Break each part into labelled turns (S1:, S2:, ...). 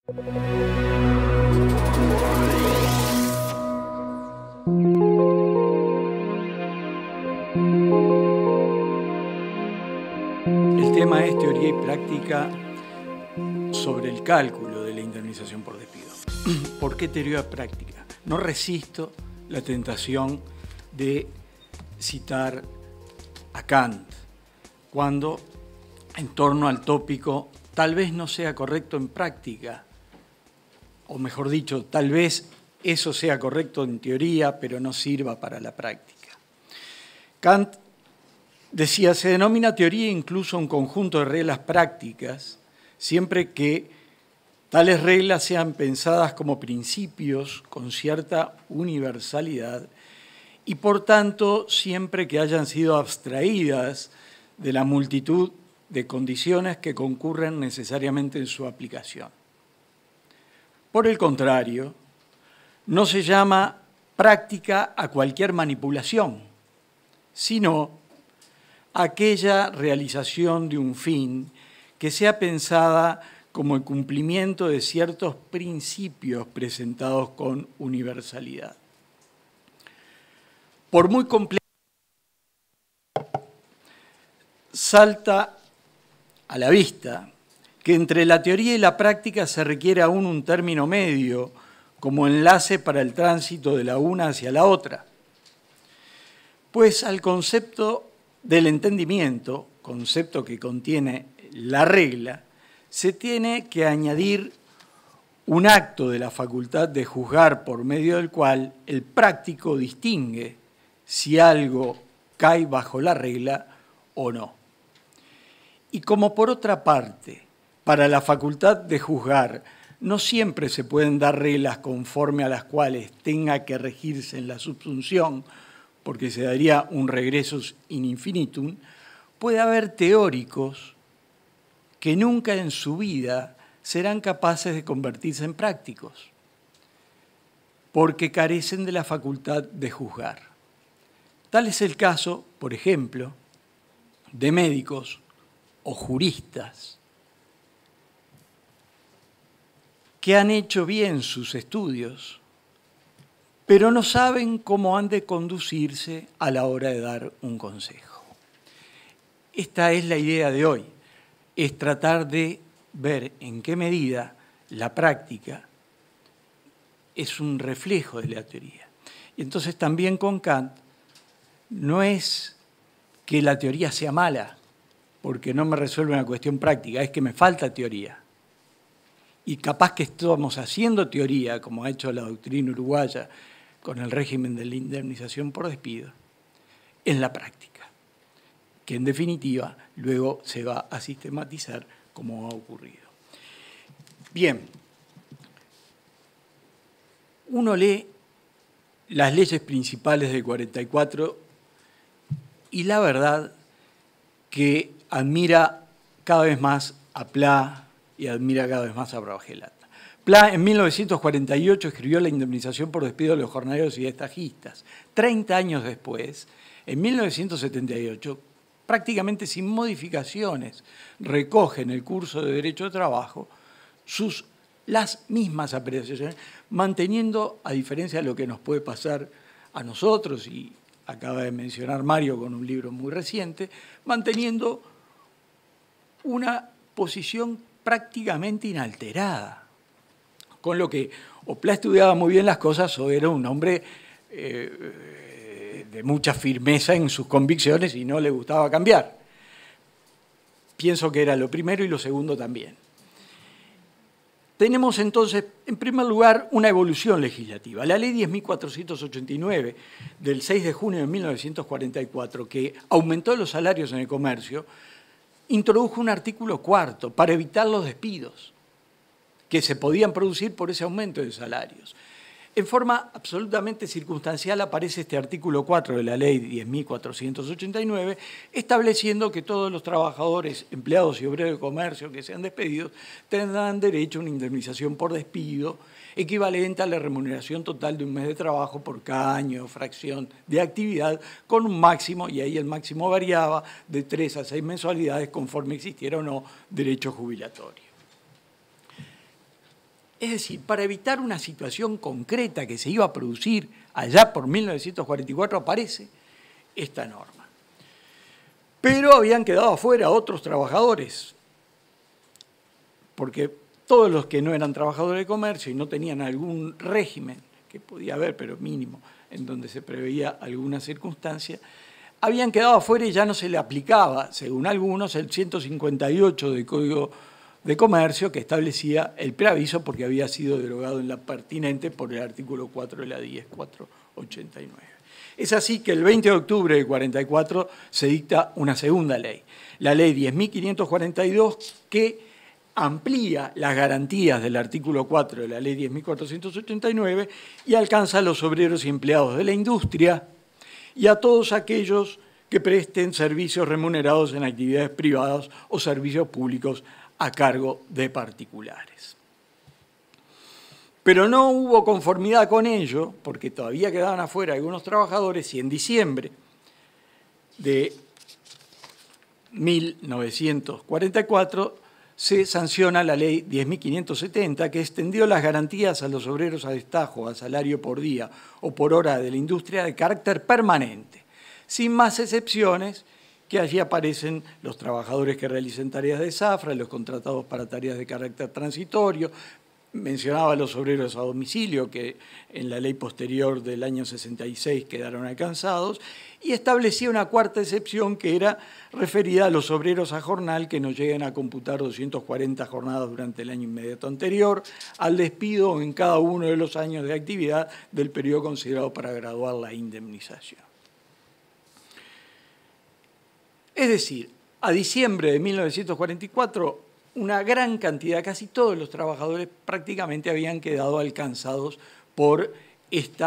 S1: El tema es teoría y práctica sobre el cálculo de la indemnización por despido. ¿Por qué teoría y práctica? No resisto la tentación de citar a Kant cuando, en torno al tópico, tal vez no sea correcto en práctica, o mejor dicho, tal vez eso sea correcto en teoría, pero no sirva para la práctica. Kant decía, se denomina teoría incluso un conjunto de reglas prácticas, siempre que tales reglas sean pensadas como principios con cierta universalidad y, por tanto, siempre que hayan sido abstraídas de la multitud de condiciones que concurren necesariamente en su aplicación. Por el contrario, no se llama práctica a cualquier manipulación, sino aquella realización de un fin que sea pensada como el cumplimiento de ciertos principios presentados con universalidad. Por muy complejo, salta a la vista que entre la teoría y la práctica se requiere aún un término medio como enlace para el tránsito de la una hacia la otra. Pues al concepto del entendimiento, concepto que contiene la regla, se tiene que añadir un acto de la facultad de juzgar por medio del cual el práctico distingue si algo cae bajo la regla o no. Y como por otra parte, para la facultad de juzgar no siempre se pueden dar reglas conforme a las cuales tenga que regirse en la subsunción, porque se daría un regresus in infinitum, puede haber teóricos que nunca en su vida serán capaces de convertirse en prácticos, porque carecen de la facultad de juzgar. Tal es el caso, por ejemplo, de médicos o juristas que han hecho bien sus estudios, pero no saben cómo han de conducirse a la hora de dar un consejo. Esta es la idea de hoy, es tratar de ver en qué medida la práctica es un reflejo de la teoría. Y entonces también con Kant no es que la teoría sea mala, porque no me resuelve una cuestión práctica, es que me falta teoría. Y capaz que estamos haciendo teoría, como ha hecho la doctrina uruguaya con el régimen de la indemnización por despido, en la práctica, que en definitiva luego se va a sistematizar como ha ocurrido. Bien, uno lee las leyes principales del 44 y la verdad que admira cada vez más a Pla y admira cada vez más a Bragelata. Pla en 1948 escribió la indemnización por despido de los jornaleros y estajistas. 30 años después, en 1978, prácticamente sin modificaciones, recoge en el curso de Derecho de Trabajo las mismas apreciaciones, manteniendo, a diferencia de lo que nos puede pasar a nosotros, y acaba de mencionar Mario con un libro muy reciente, manteniendo una posición prácticamente inalterada. Con lo que o Pla estudiaba muy bien las cosas o era un hombre de mucha firmeza en sus convicciones y no le gustaba cambiar. Pienso que era lo primero y lo segundo también. Tenemos entonces, en primer lugar, una evolución legislativa. La ley 10.489 del 6 de junio de 1944, que aumentó los salarios en el comercio, introdujo un artículo 4 para evitar los despidos que se podían producir por ese aumento de salarios. En forma absolutamente circunstancial aparece este artículo 4 de la ley 10.489, estableciendo que todos los trabajadores, empleados y obreros de comercio que sean despedidos tendrán derecho a una indemnización por despido equivalente a la remuneración total de un mes de trabajo por cada año o fracción de actividad, con un máximo, y ahí el máximo variaba, de 3 a 6 mensualidades conforme existiera o no derecho jubilatorio. Es decir, para evitar una situación concreta que se iba a producir allá por 1944 aparece esta norma. Pero habían quedado afuera otros trabajadores, porque todos los que no eran trabajadores de comercio y no tenían algún régimen, que podía haber, pero mínimo, en donde se preveía alguna circunstancia, habían quedado afuera y ya no se le aplicaba, según algunos, el 158 del Código de Comercio, que establecía el preaviso porque había sido derogado en la pertinente por el artículo 4 de la 10.489. Es así que el 20 de octubre del 44 se dicta una segunda ley, la ley 10.542, que amplía las garantías del artículo 4 de la ley 10.489 y alcanza a los obreros y empleados de la industria y a todos aquellos que presten servicios remunerados en actividades privadas o servicios públicos a cargo de particulares. Pero no hubo conformidad con ello, porque todavía quedaban afuera algunos trabajadores, y en diciembre de 1944 se sanciona la ley 10.570, que extendió las garantías a los obreros a destajo, a salario por día o por hora de la industria de carácter permanente, sin más excepciones, que allí aparecen los trabajadores que realicen tareas de zafra, los contratados para tareas de carácter transitorio. Mencionaba a los obreros a domicilio, que en la ley posterior del año 66 quedaron alcanzados, y establecía una cuarta excepción que era referida a los obreros a jornal que no lleguen a computar 240 jornadas durante el año inmediato anterior al despido o en cada uno de los años de actividad del periodo considerado para graduar la indemnización. Es decir, a diciembre de 1944, una gran cantidad, casi todos los trabajadores prácticamente habían quedado alcanzados por este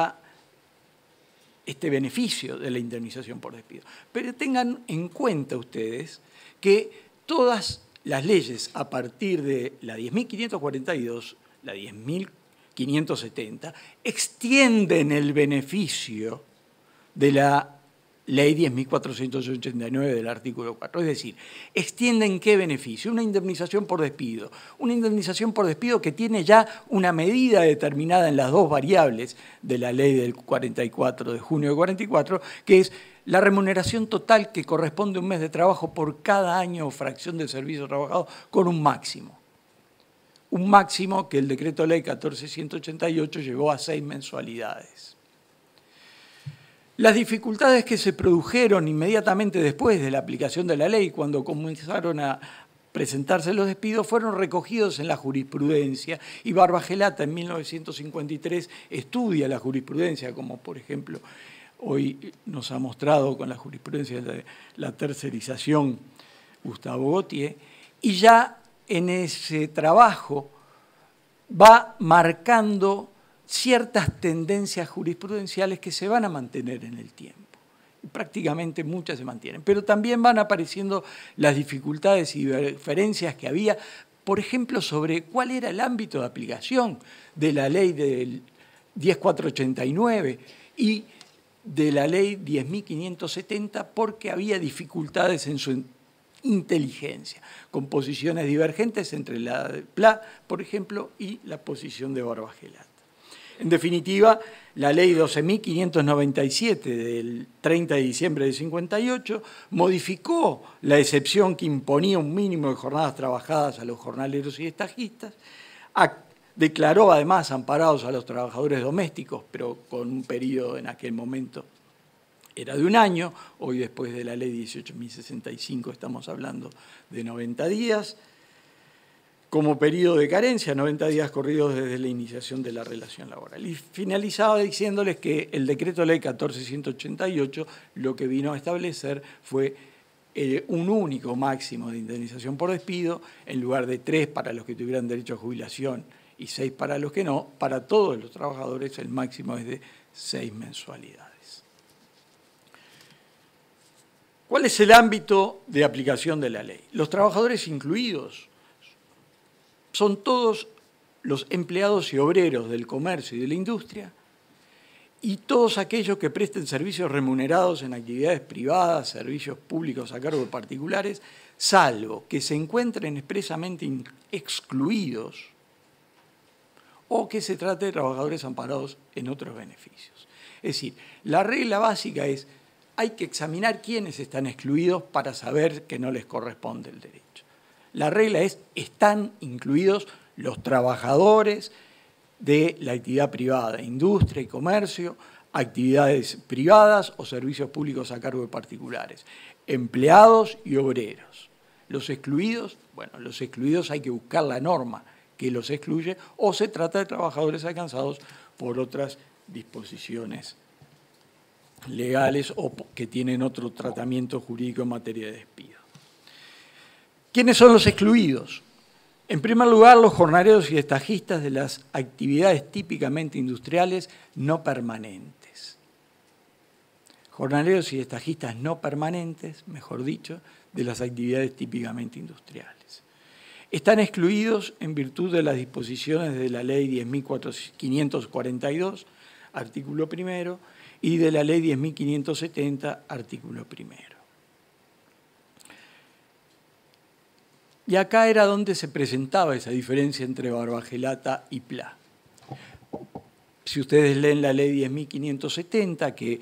S1: beneficio de la indemnización por despido. Pero tengan en cuenta ustedes que todas las leyes a partir de la 10.542, la 10.570, extienden el beneficio de la Ley 10.489 del artículo 4. Es decir, ¿extienden qué beneficio? Una indemnización por despido. Una indemnización por despido que tiene ya una medida determinada en las dos variables de la ley del 44, de junio del 44, que es la remuneración total que corresponde a un mes de trabajo por cada año o fracción del servicio trabajado con un máximo. Un máximo que el decreto ley 14.188 llevó a 6 mensualidades. Las dificultades que se produjeron inmediatamente después de la aplicación de la ley, cuando comenzaron a presentarse los despidos, fueron recogidos en la jurisprudencia, y Barbagelata en 1953 estudia la jurisprudencia, como por ejemplo hoy nos ha mostrado con la jurisprudencia de la tercerización Gustavo Gautier, y ya en ese trabajo va marcando ciertas tendencias jurisprudenciales que se van a mantener en el tiempo. Y prácticamente muchas se mantienen. Pero también van apareciendo las dificultades y diferencias que había, por ejemplo, sobre cuál era el ámbito de aplicación de la ley del 10.489 y de la ley 10.570, porque había dificultades en su inteligencia, con posiciones divergentes entre la de Pla, por ejemplo, y la posición de Barbagelata. En definitiva, la ley 12.597 del 30 de diciembre del 58 modificó la excepción que imponía un mínimo de jornadas trabajadas a los jornaleros y estajistas, declaró además amparados a los trabajadores domésticos, pero con un periodo en aquel momento era de un año, hoy después de la ley 18.065 estamos hablando de 90 días, como periodo de carencia, 90 días corridos desde la iniciación de la relación laboral. Y finalizaba diciéndoles que el decreto ley 14.188 lo que vino a establecer fue un único máximo de indemnización por despido, en lugar de 3 para los que tuvieran derecho a jubilación y 6 para los que no. Para todos los trabajadores el máximo es de 6 mensualidades. ¿Cuál es el ámbito de aplicación de la ley? Los trabajadores incluidos son todos los empleados y obreros del comercio y de la industria y todos aquellos que presten servicios remunerados en actividades privadas, servicios públicos a cargo de particulares, salvo que se encuentren expresamente excluidos o que se trate de trabajadores amparados en otros beneficios. Es decir, la regla básica es, hay que examinar quiénes están excluidos para saber que no les corresponde el derecho. La regla es, están incluidos los trabajadores de la actividad privada, industria y comercio, actividades privadas o servicios públicos a cargo de particulares, empleados y obreros. Los excluidos, bueno, los excluidos hay que buscar la norma que los excluye o se trata de trabajadores alcanzados por otras disposiciones legales o que tienen otro tratamiento jurídico en materia de despido. ¿Quiénes son los excluidos? En primer lugar, los jornaleros y estajistas de las actividades típicamente industriales no permanentes. Jornaleros y estajistas no permanentes, mejor dicho, de las actividades típicamente industriales. Están excluidos en virtud de las disposiciones de la Ley 10.542, artículo primero, y de la Ley 10.570, artículo primero. Y acá era donde se presentaba esa diferencia entre Barbagelata y Pla. Si ustedes leen la Ley 10.570, que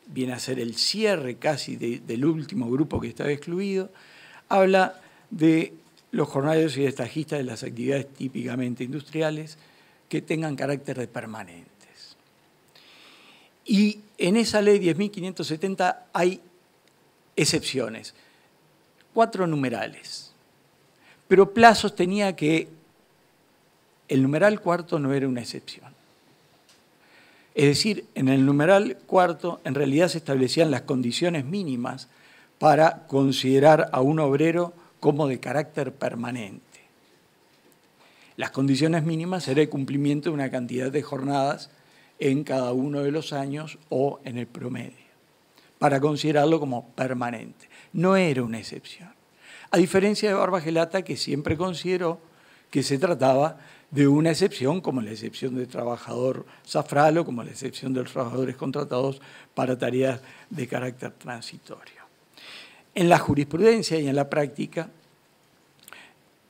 S1: viene a ser el cierre casi del último grupo que estaba excluido, habla de los jornaleros y estajistas de las actividades típicamente industriales que tengan carácter de permanentes. Y en esa Ley 10.570 hay excepciones, 4 numerales. Pero Pla sostenía que el numeral cuarto no era una excepción. Es decir, en el numeral cuarto en realidad se establecían las condiciones mínimas para considerar a un obrero como de carácter permanente. Las condiciones mínimas era el cumplimiento de una cantidad de jornadas en cada uno de los años o en el promedio, para considerarlo como permanente. No era una excepción. A diferencia de Barbagelata, que siempre consideró que se trataba de una excepción, como la excepción del trabajador zafral o como la excepción de los trabajadores contratados para tareas de carácter transitorio. En la jurisprudencia y en la práctica,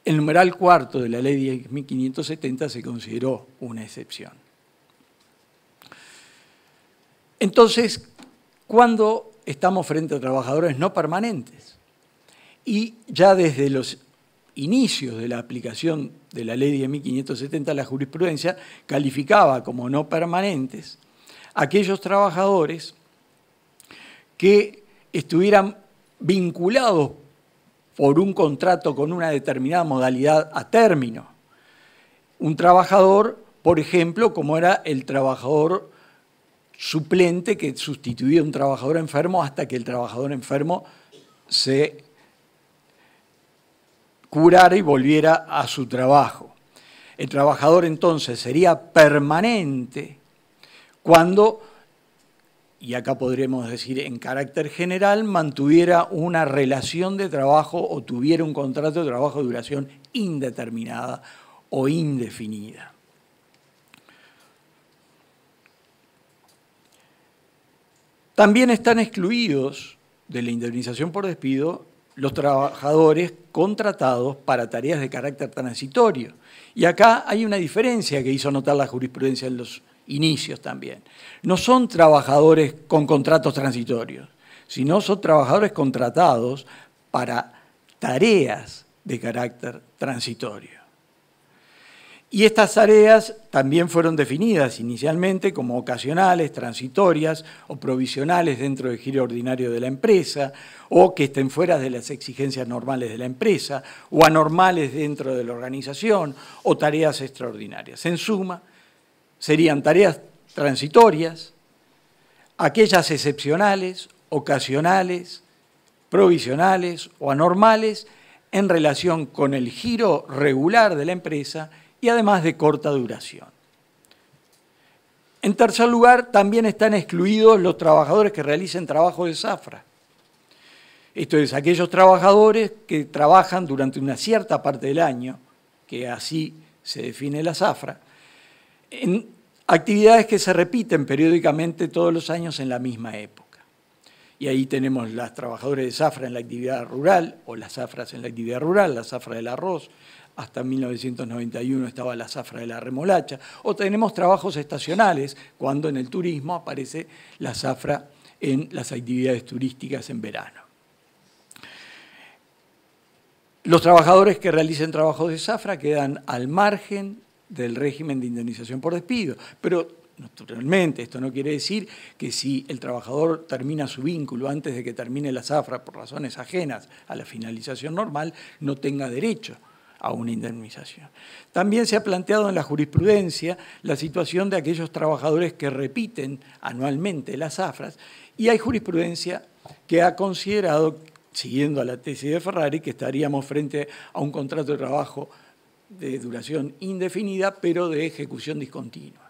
S1: el numeral cuarto de la Ley 10.570 se consideró una excepción. Entonces, ¿cuándo estamos frente a trabajadores no permanentes? Y ya desde los inicios de la aplicación de la Ley 10.570, la jurisprudencia calificaba como no permanentes aquellos trabajadores que estuvieran vinculados por un contrato con una determinada modalidad a término. Un trabajador, por ejemplo, como era el trabajador suplente que sustituía a un trabajador enfermo hasta que el trabajador enfermo se curara y volviera a su trabajo. El trabajador entonces sería permanente cuando, y acá podremos decir en carácter general, mantuviera una relación de trabajo o tuviera un contrato de trabajo de duración indeterminada o indefinida. También están excluidos de la indemnización por despido los trabajadores contratados para tareas de carácter transitorio. Y acá hay una diferencia que hizo notar la jurisprudencia en los inicios también. No son trabajadores con contratos transitorios, sino son trabajadores contratados para tareas de carácter transitorio. Y estas tareas también fueron definidas inicialmente como ocasionales, transitorias o provisionales dentro del giro ordinario de la empresa, o que estén fuera de las exigencias normales de la empresa, o anormales dentro de la organización, o tareas extraordinarias. En suma, serían tareas transitorias, aquellas excepcionales, ocasionales, provisionales o anormales en relación con el giro regular de la empresa y además de corta duración. En tercer lugar, también están excluidos los trabajadores que realicen trabajo de zafra. Esto es, aquellos trabajadores que trabajan durante una cierta parte del año, que así se define la zafra, en actividades que se repiten periódicamente todos los años en la misma época. Y ahí tenemos las trabajadores de zafra en la actividad rural, o las zafras en la actividad rural, la zafra del arroz, hasta 1991 estaba la zafra de la remolacha, o tenemos trabajos estacionales, cuando en el turismo aparece la zafra en las actividades turísticas en verano. Los trabajadores que realicen trabajos de zafra quedan al margen del régimen de indemnización por despido, pero naturalmente esto no quiere decir que si el trabajador termina su vínculo antes de que termine la zafra por razones ajenas a la finalización normal, no tenga derecho a una indemnización. También se ha planteado en la jurisprudencia la situación de aquellos trabajadores que repiten anualmente las zafras, y hay jurisprudencia que ha considerado, siguiendo a la tesis de Ferrari, que estaríamos frente a un contrato de trabajo de duración indefinida, pero de ejecución discontinua.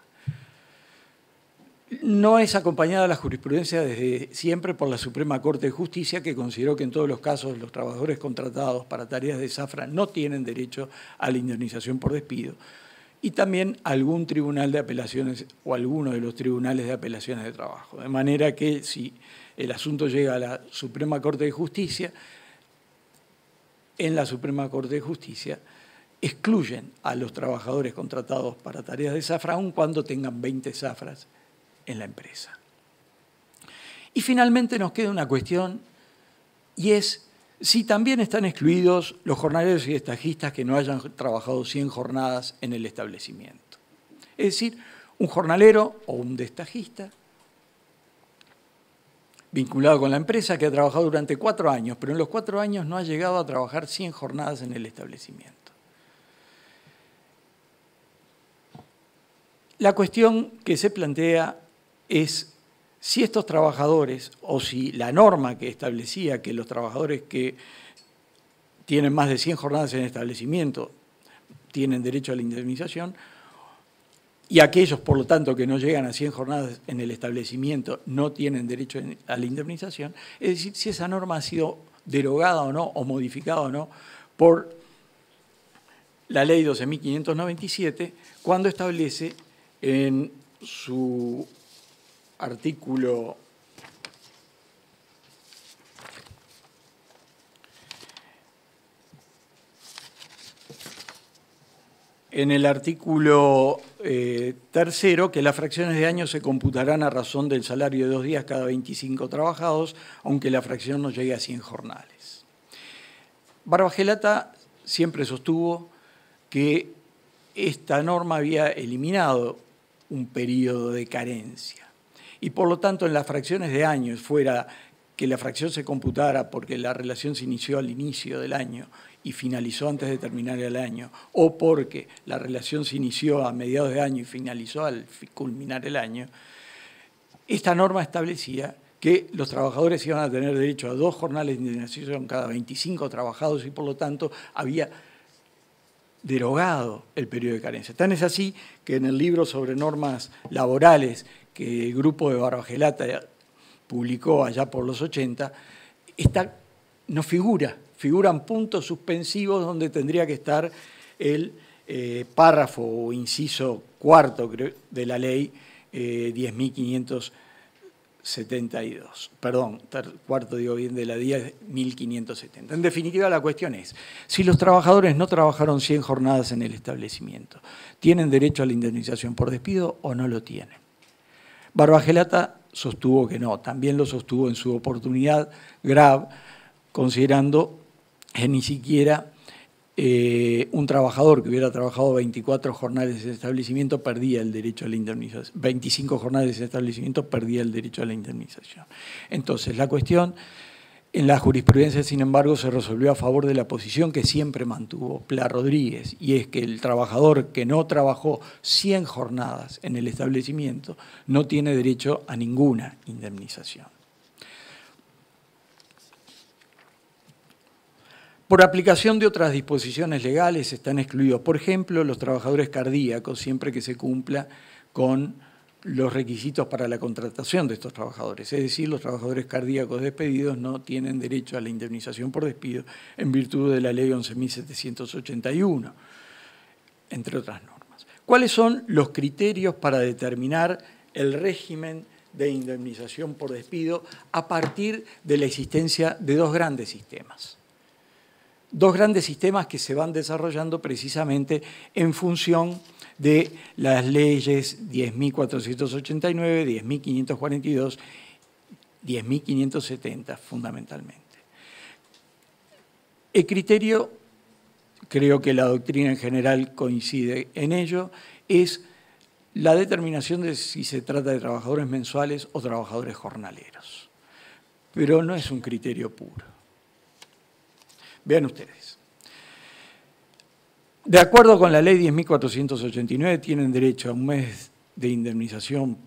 S1: No es acompañada la jurisprudencia desde siempre por la Suprema Corte de Justicia, que consideró que en todos los casos los trabajadores contratados para tareas de zafra no tienen derecho a la indemnización por despido, y también algún tribunal de apelaciones o alguno de los tribunales de apelaciones de trabajo. De manera que si el asunto llega a la Suprema Corte de Justicia, en la Suprema Corte de Justicia excluyen a los trabajadores contratados para tareas de zafra, aun cuando tengan 20 zafras en la empresa. Y finalmente nos queda una cuestión, y es si también están excluidos los jornaleros y destajistas que no hayan trabajado 100 jornadas en el establecimiento. Es decir, un jornalero o un destajista vinculado con la empresa que ha trabajado durante 4 años, pero en los 4 años no ha llegado a trabajar 100 jornadas en el establecimiento. La cuestión que se plantea es si estos trabajadores, o si la norma que establecía que los trabajadores que tienen más de 100 jornadas en el establecimiento tienen derecho a la indemnización, y aquellos, por lo tanto, que no llegan a 100 jornadas en el establecimiento no tienen derecho a la indemnización, es decir, si esa norma ha sido derogada o no, o modificada o no, por la Ley 12.597, cuando establece en su artículo en el artículo tercero, que las fracciones de año se computarán a razón del salario de 2 días cada 25 trabajados, aunque la fracción no llegue a 100 jornales. Barbagelata siempre sostuvo que esta norma había eliminado un periodo de carencia, y por lo tanto en las fracciones de años, fuera que la fracción se computara porque la relación se inició al inicio del año y finalizó antes de terminar el año, o porque la relación se inició a mediados de año y finalizó al culminar el año, esta norma establecía que los trabajadores iban a tener derecho a 2 jornales de indemnización cada 25 trabajados, y por lo tanto había derogado el periodo de carencia. Tan es así que en el libro sobre normas laborales que el grupo de Barbagelata publicó allá por los 80, no figuran puntos suspensivos donde tendría que estar el párrafo o inciso cuarto de la ley 10.572. Perdón, cuarto digo bien, de la 10.570. En definitiva, la cuestión es, si los trabajadores no trabajaron 100 jornadas en el establecimiento, ¿tienen derecho a la indemnización por despido o no lo tienen? Barbagelata sostuvo que no, también lo sostuvo en su oportunidad Grab, considerando que ni siquiera un trabajador que hubiera trabajado 24 jornadas en establecimiento perdía el derecho a la indemnización, 25 jornadas en establecimiento perdía el derecho a la indemnización. Entonces, la cuestión en la jurisprudencia, sin embargo, se resolvió a favor de la posición que siempre mantuvo Pla Rodríguez, y es que el trabajador que no trabajó 100 jornadas en el establecimiento no tiene derecho a ninguna indemnización. Por aplicación de otras disposiciones legales están excluidos, por ejemplo, los trabajadores cardíacos, siempre que se cumpla con los requisitos para la contratación de estos trabajadores. Es decir, los trabajadores cardíacos despedidos no tienen derecho a la indemnización por despido en virtud de la Ley 11.781, entre otras normas. ¿Cuáles son los criterios para determinar el régimen de indemnización por despido a partir de la existencia de 2 grandes sistemas? dos grandes sistemas que se van desarrollando precisamente en función de las leyes 10.489, 10.542, 10.570 fundamentalmente. El criterio, creo que la doctrina en general coincide en ello, es la determinación de si se trata de trabajadores mensuales o trabajadores jornaleros. Pero no es un criterio puro. Vean ustedes. De acuerdo con la ley 10.489, tienen derecho a un mes de indemnización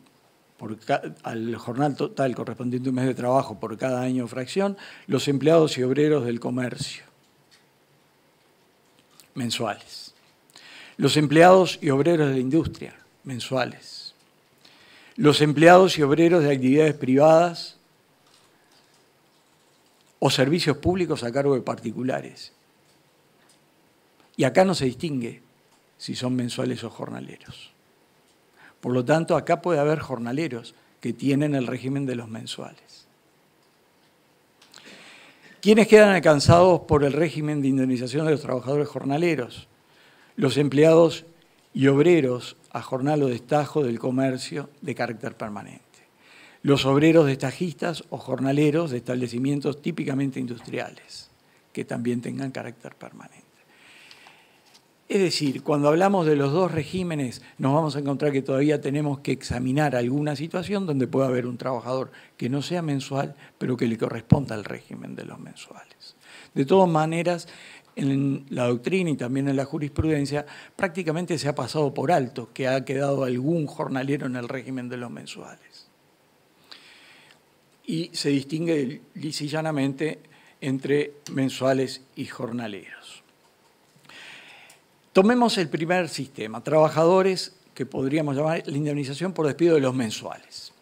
S1: al jornal total correspondiente a un mes de trabajo por cada año o fracción los empleados y obreros del comercio mensuales. Los empleados y obreros de la industria mensuales. Los empleados y obreros de actividades privadas o servicios públicos a cargo de particulares. Y acá no se distingue si son mensuales o jornaleros. Por lo tanto, acá puede haber jornaleros que tienen el régimen de los mensuales. ¿Quiénes quedan alcanzados por el régimen de indemnización de los trabajadores jornaleros? Los empleados y obreros a jornal o destajo del comercio de carácter permanente. Los obreros destajistas o jornaleros de establecimientos típicamente industriales, que también tengan carácter permanente. Es decir, cuando hablamos de los dos regímenes, nos vamos a encontrar que todavía tenemos que examinar alguna situación donde pueda haber un trabajador que no sea mensual, pero que le corresponda al régimen de los mensuales. De todas maneras, en la doctrina y también en la jurisprudencia, prácticamente se ha pasado por alto que ha quedado algún jornalero en el régimen de los mensuales. Y se distingue lisa y llanamente entre mensuales y jornaleros. Tomemos el primer sistema, trabajadores, que podríamos llamar la indemnización por despido de los mensuales.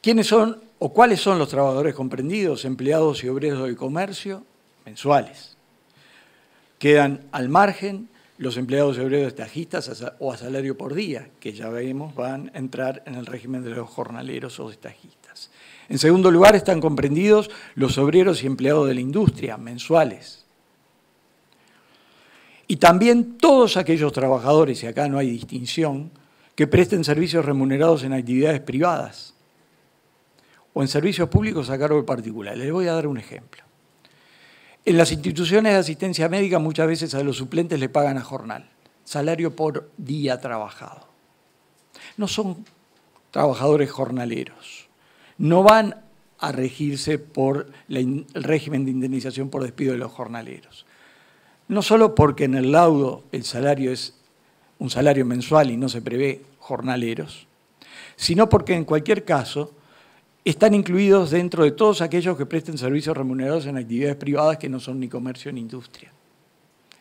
S1: ¿Quiénes son o cuáles son los trabajadores comprendidos? Empleados y obreros del comercio, mensuales. Quedan al margen los empleados y obreros destajistas o a salario por día, que ya vemos van a entrar en el régimen de los jornaleros o destajistas. En segundo lugar están comprendidos los obreros y empleados de la industria, mensuales. Y también todos aquellos trabajadores, y acá no hay distinción, que presten servicios remunerados en actividades privadas o en servicios públicos a cargo de particulares. Les voy a dar un ejemplo. En las instituciones de asistencia médica muchas veces a los suplentes le pagan a jornal, salario por día trabajado. No son trabajadores jornaleros, no van a regirse por el régimen de indemnización por despido de los jornaleros. No solo porque en el laudo el salario es un salario mensual y no se prevé jornaleros, sino porque en cualquier caso están incluidos dentro de todos aquellos que presten servicios remunerados en actividades privadas que no son ni comercio ni industria.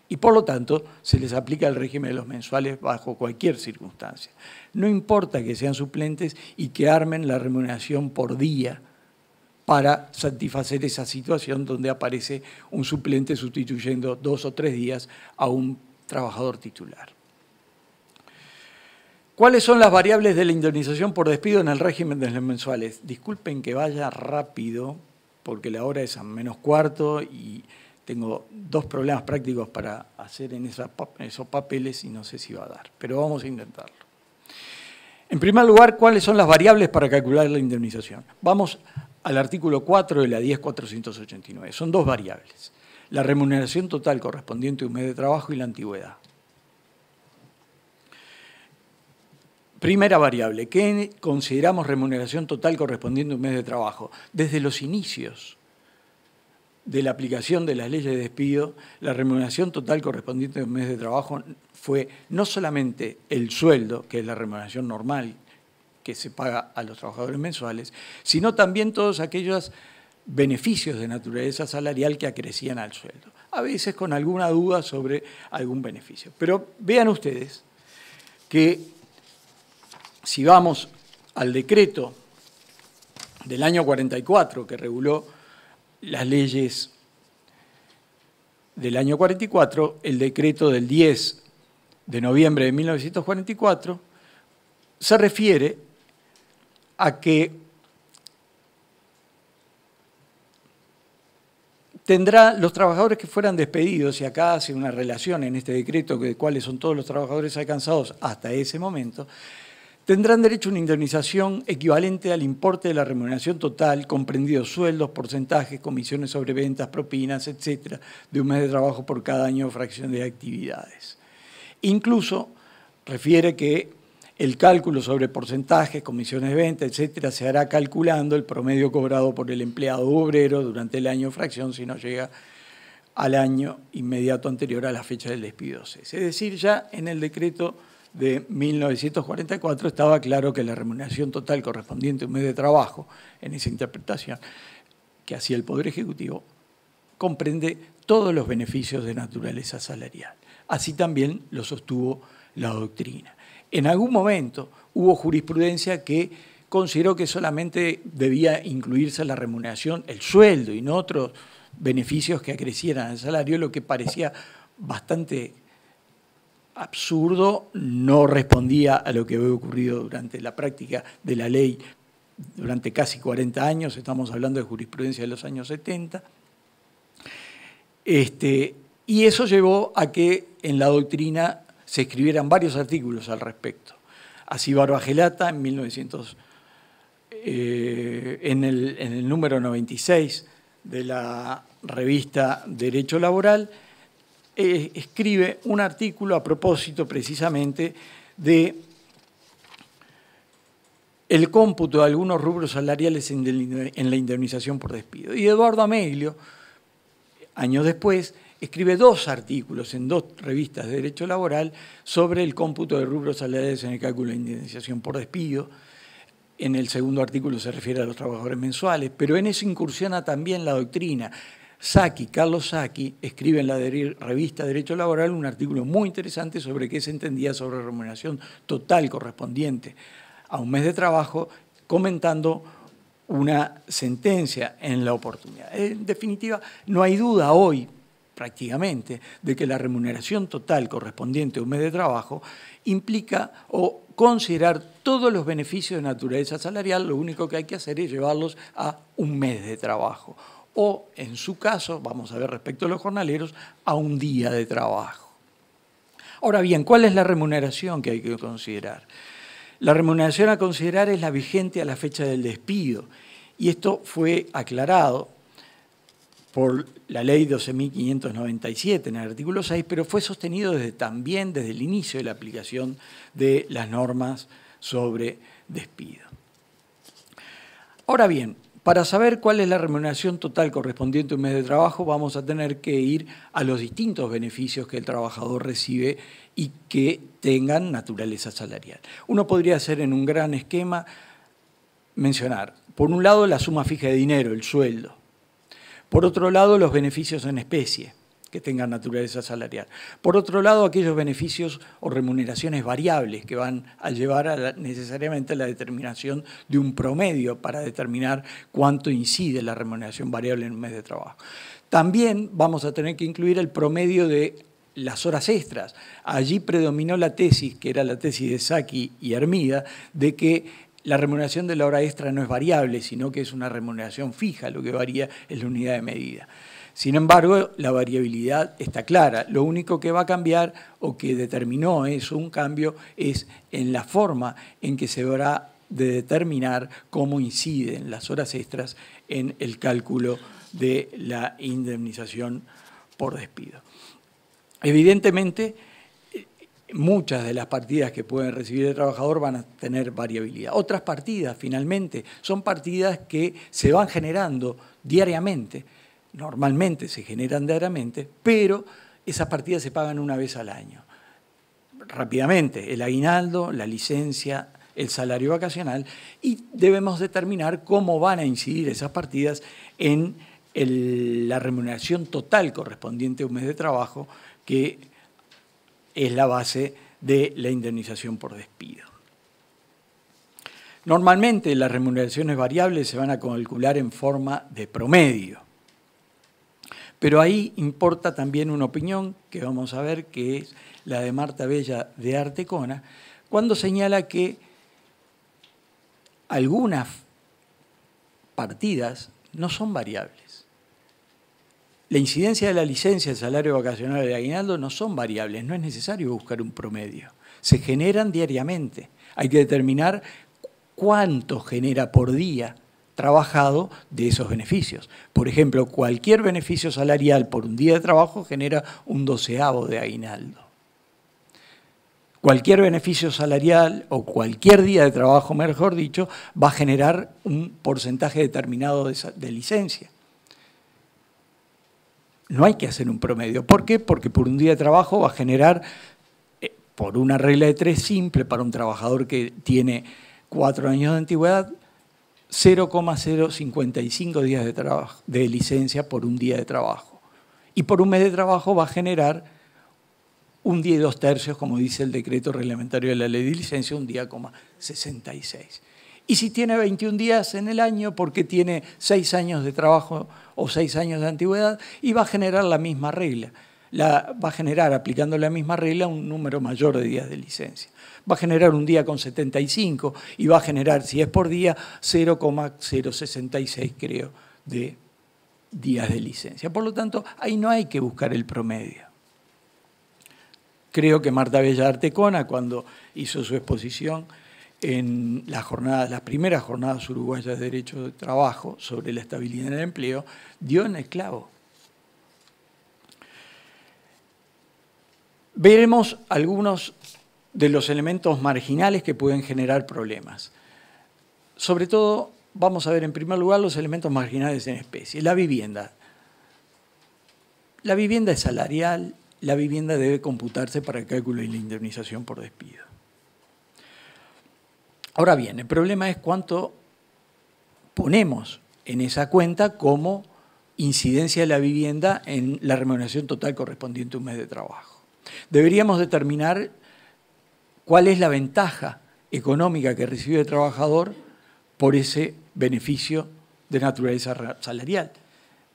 S1: Y por lo tanto se les aplica el régimen de los mensuales bajo cualquier circunstancia. No importa que sean suplentes y que armen la remuneración por día para satisfacer esa situación donde aparece un suplente sustituyendo 2 o 3 días a un trabajador titular. ¿Cuáles son las variables de la indemnización por despido en el régimen de los mensuales? Disculpen que vaya rápido, porque la hora es a -15 y tengo 2 problemas prácticos para hacer en esos papeles y no sé si va a dar, pero vamos a intentarlo. En primer lugar, ¿cuáles son las variables para calcular la indemnización? Vamos al artículo 4 de la 10.489. Son 2 variables. La remuneración total correspondiente a un mes de trabajo y la antigüedad. Primera variable, ¿qué consideramos remuneración total correspondiente a un mes de trabajo? Desde los inicios de la aplicación de las leyes de despido, la remuneración total correspondiente a un mes de trabajo fue no solamente el sueldo, que es la remuneración normal que se paga a los trabajadores mensuales, sino también todos aquellos beneficios de naturaleza salarial que acrecían al sueldo, a veces con alguna duda sobre algún beneficio. Pero vean ustedes que si vamos al decreto del año 44 que reguló las leyes del año 44, el decreto del 10 de noviembre de 1944, se refiere a que los trabajadores que fueran despedidos, y acá hace una relación en este decreto de cuáles son todos los trabajadores alcanzados hasta ese momento, tendrán derecho a una indemnización equivalente al importe de la remuneración total, comprendidos sueldos, porcentajes, comisiones sobre ventas, propinas, etcétera, de un mes de trabajo por cada año o fracción de actividades. Incluso refiere que el cálculo sobre porcentajes, comisiones de venta, etcétera, se hará calculando el promedio cobrado por el empleado u obrero durante el año o fracción si no llega al año inmediato anterior a la fecha del despido. Es decir, ya en el decreto de 1944 estaba claro que la remuneración total correspondiente a un mes de trabajo, en esa interpretación que hacía el Poder Ejecutivo, comprende todos los beneficios de naturaleza salarial. Así también lo sostuvo la doctrina. En algún momento hubo jurisprudencia que consideró que solamente debía incluirse la remuneración, el sueldo y no otros beneficios que acrecieran el salario, lo que parecía bastante absurdo, no respondía a lo que había ocurrido durante la práctica de la ley durante casi 40 años, estamos hablando de jurisprudencia de los años 70. Y eso llevó a que en la doctrina se escribieran varios artículos al respecto. Así Barbagelata en el número 96 de la revista Derecho Laboral, escribe un artículo a propósito precisamente de el cómputo de algunos rubros salariales en la indemnización por despido. Y Eduardo Ameglio, años después, escribe 2 artículos en 2 revistas de Derecho Laboral sobre el cómputo de rubros salariales en el cálculo de indemnización por despido. En el segundo artículo se refiere a los trabajadores mensuales, pero en eso incursiona también la doctrina. Carlos Sacchi, escribe en la revista Derecho Laboral un artículo muy interesante sobre qué se entendía sobre remuneración total correspondiente a un mes de trabajo, comentando una sentencia en la oportunidad. En definitiva, no hay duda hoy, prácticamente, de que la remuneración total correspondiente a un mes de trabajo implica o considerar todos los beneficios de naturaleza salarial, lo único que hay que hacer es llevarlos a un mes de trabajo. O, en su caso, vamos a ver respecto a los jornaleros, a un día de trabajo. Ahora bien, ¿cuál es la remuneración que hay que considerar? La remuneración a considerar es la vigente a la fecha del despido, y esto fue aclarado por la ley 12.597 en el artículo 6, pero fue sostenido también desde el inicio de la aplicación de las normas sobre despido. Ahora bien, para saber cuál es la remuneración total correspondiente a un mes de trabajo, vamos a tener que ir a los distintos beneficios que el trabajador recibe y que tengan naturaleza salarial. Uno podría hacer en un gran esquema mencionar, por un lado, la suma fija de dinero, el sueldo. Por otro lado, los beneficios en especie que tengan naturaleza salarial. Por otro lado, aquellos beneficios o remuneraciones variables que van a llevar necesariamente a la determinación de un promedio para determinar cuánto incide la remuneración variable en un mes de trabajo. También vamos a tener que incluir el promedio de las horas extras. Allí predominó la tesis, que era la tesis de Sacchi y Hermida, de que la remuneración de la hora extra no es variable, sino que es una remuneración fija, lo que varía es la unidad de medida. Sin embargo, la variabilidad está clara. Lo único que va a cambiar o que determinó eso, un cambio, es en la forma en que se habrá de determinar cómo inciden las horas extras en el cálculo de la indemnización por despido. Evidentemente, muchas de las partidas que pueden recibir el trabajador van a tener variabilidad. Otras partidas, finalmente, son partidas que se van generando diariamente, normalmente se generan diariamente, pero esas partidas se pagan una vez al año. Rápidamente, el aguinaldo, la licencia, el salario vacacional, y debemos determinar cómo van a incidir esas partidas en la remuneración total correspondiente a un mes de trabajo, que es la base de la indemnización por despido. Normalmente las remuneraciones variables se van a calcular en forma de promedio, pero ahí importa también una opinión que vamos a ver, que es la de Marta Bella de Artecona, cuando señala que algunas partidas no son variables. La incidencia de la licencia, el salario vacacional y el aguinaldo no son variables, no es necesario buscar un promedio. Se generan diariamente. Hay que determinar cuánto genera por día trabajado de esos beneficios. Por ejemplo, cualquier beneficio salarial por un día de trabajo genera un 12avo de aguinaldo. Cualquier beneficio salarial o cualquier día de trabajo, mejor dicho, va a generar un porcentaje determinado de licencia. No hay que hacer un promedio. ¿Por qué? Porque por un día de trabajo va a generar, por una regla de 3 simple, para un trabajador que tiene 4 años de antigüedad, 0,055 días de licencia por un día de trabajo. Y por un mes de trabajo va a generar un día y 2/3, como dice el decreto reglamentario de la ley de licencia, un día, 66. Y si tiene 21 días en el año, porque tiene 6 años de trabajo o 6 años de antigüedad, y va a generar la misma regla. Va a generar, aplicando la misma regla, un número mayor de días de licencia. Va a generar un día con 75 y va a generar, si es por día, 0,066, creo, de días de licencia. Por lo tanto, ahí no hay que buscar el promedio. Creo que Marta Bella Artecona, cuando hizo su exposición en las primeras jornadas uruguayas de derecho de trabajo sobre la estabilidad en el empleo, dio en el clavo. Veremos algunos de los elementos marginales que pueden generar problemas. Sobre todo, vamos a ver en primer lugar los elementos marginales en especie. La vivienda. La vivienda es salarial, la vivienda debe computarse para el cálculo y la indemnización por despido. Ahora bien, el problema es cuánto ponemos en esa cuenta como incidencia de la vivienda en la remuneración total correspondiente a un mes de trabajo. Deberíamos determinar cuál es la ventaja económica que recibe el trabajador por ese beneficio de naturaleza salarial,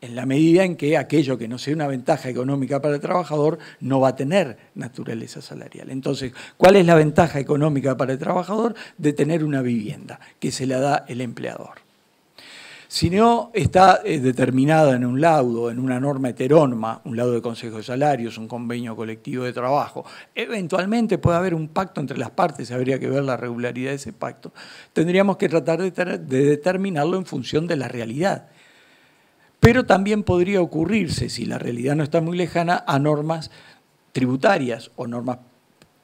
S1: en la medida en que aquello que no sea una ventaja económica para el trabajador no va a tener naturaleza salarial. Entonces, ¿cuál es la ventaja económica para el trabajador de tener una vivienda que se la da el empleador? Si no está determinada en un laudo, en una norma heterónoma, un laudo de consejo de salarios, un convenio colectivo de trabajo, eventualmente puede haber un pacto entre las partes, habría que ver la regularidad de ese pacto. Tendríamos que tratar de determinarlo en función de la realidad. Pero también podría ocurrirse, si la realidad no está muy lejana, a normas tributarias o normas